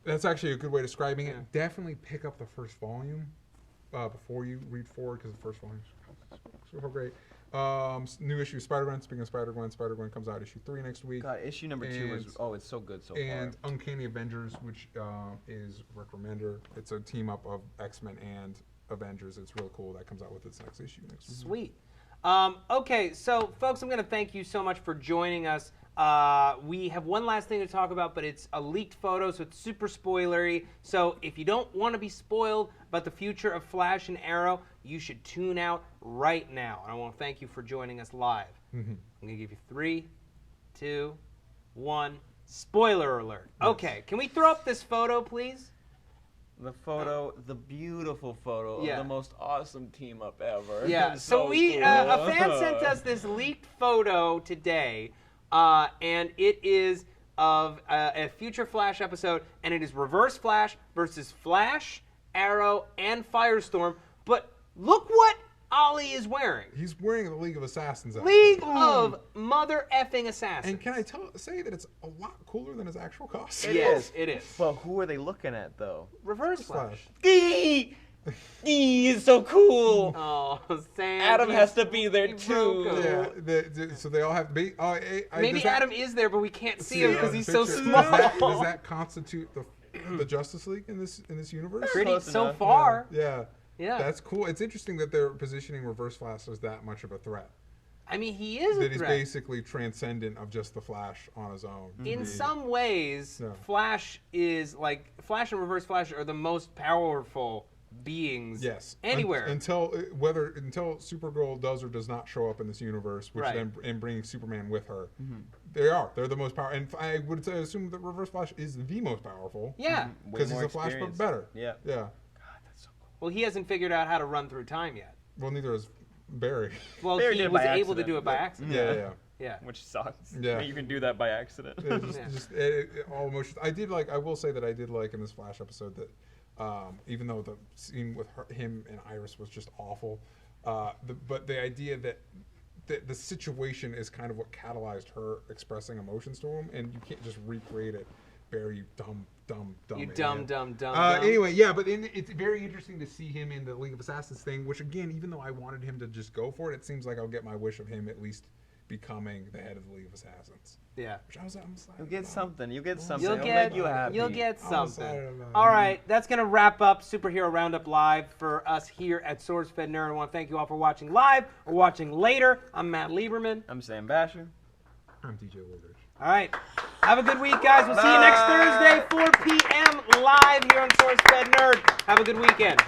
That's actually a good way of describing it. Yeah. Definitely pick up the first volume before you read forward, because the first volume is so great. New issue of Spider-Gwen. Speaking of Spider-Gwen comes out issue 3 next week. God, issue number 2 was And- it's so good so And far. Uncanny Avengers, which is Rick Remender. It's a team up of X-Men and Avengers. It's real cool. That comes out with its next issue next week. Sweet. Okay, so folks, I'm going to thank you so much for joining us. We have one last thing to talk about, but it's a leaked photo, so it's super spoilery. So if you don't want to be spoiled about the future of Flash and Arrow, you should tune out right now. And I want to thank you for joining us live. I'm going to give you 3, 2, 1. Spoiler alert. Okay, can we throw up this photo, please? The photo, the beautiful photo Yeah. of the most awesome team up ever. Yeah, It's so we cool. a fan sent us this leaked photo today, and it is of a future Flash episode, and it is Reverse Flash versus Flash, Arrow, and Firestorm. But look what Ollie is wearing. He's wearing the League of Assassins outfit. League of Mother Effing Assassins. And can I say that it's a lot cooler than his actual costume? Yes, it is. Well, who are they looking at though? Reverse Flash. He's so cool. Oh, Sam. Adam you- has to be there you too. broke him. Yeah, so they all have. Maybe Maybe Adam is there, but we can't see him because he's so Does small. that constitute the Justice League in this universe? Pretty Close so enough, far. Yeah. Yeah. That's cool. It's interesting that they're positioning Reverse Flash as that much of a threat. I mean, he is a That he's threat. basically transcendent of just the Flash on his own. In some ways, Yeah. Flash is like Flash and Reverse Flash are the most powerful beings Yes. anywhere. Until Supergirl does or does not show up in this universe, which Right. then and bringing Superman with her, they're the most powerful. And I would assume that Reverse Flash is the most powerful. yeah. Way Because he's more a Flash, but experience. better. Yeah. Yeah. Well, he hasn't figured out how to run through time yet. Well, neither is Barry. Well, Barry he did it was by able to accident. do it by accident. Yeah. Yeah. which sucks. Yeah. You can do that by accident. All emotions. I will say that I did like in this Flash episode that even though the scene with him and Iris was just awful, but the idea that the situation is kind of what catalyzed her expressing emotions to him, and you can't just recreate it. Very dumb. You idiot. dumb. Anyway, yeah, but it's very interesting to see him in the League of Assassins thing, which again, even though I wanted him to just go for it, it seems like I'll get my wish of him at least becoming the head of the League of Assassins. Yeah. Which I'm excited You'll get about. something. You'll get something. You'll It'll get make you happy. You'll get I'm something. excited about it. All right, that's gonna wrap up Superhero Roundup Live for us here at SwordFed Nerd. I want to thank you all for watching live or watching later. I'm Matt Lieberman. I'm Sam Basher. I'm TJ Woodridge. All right, have a good week, guys. We'll see you next Thursday, 4 p.m. live here on SwordFed Nerd. Have a good weekend.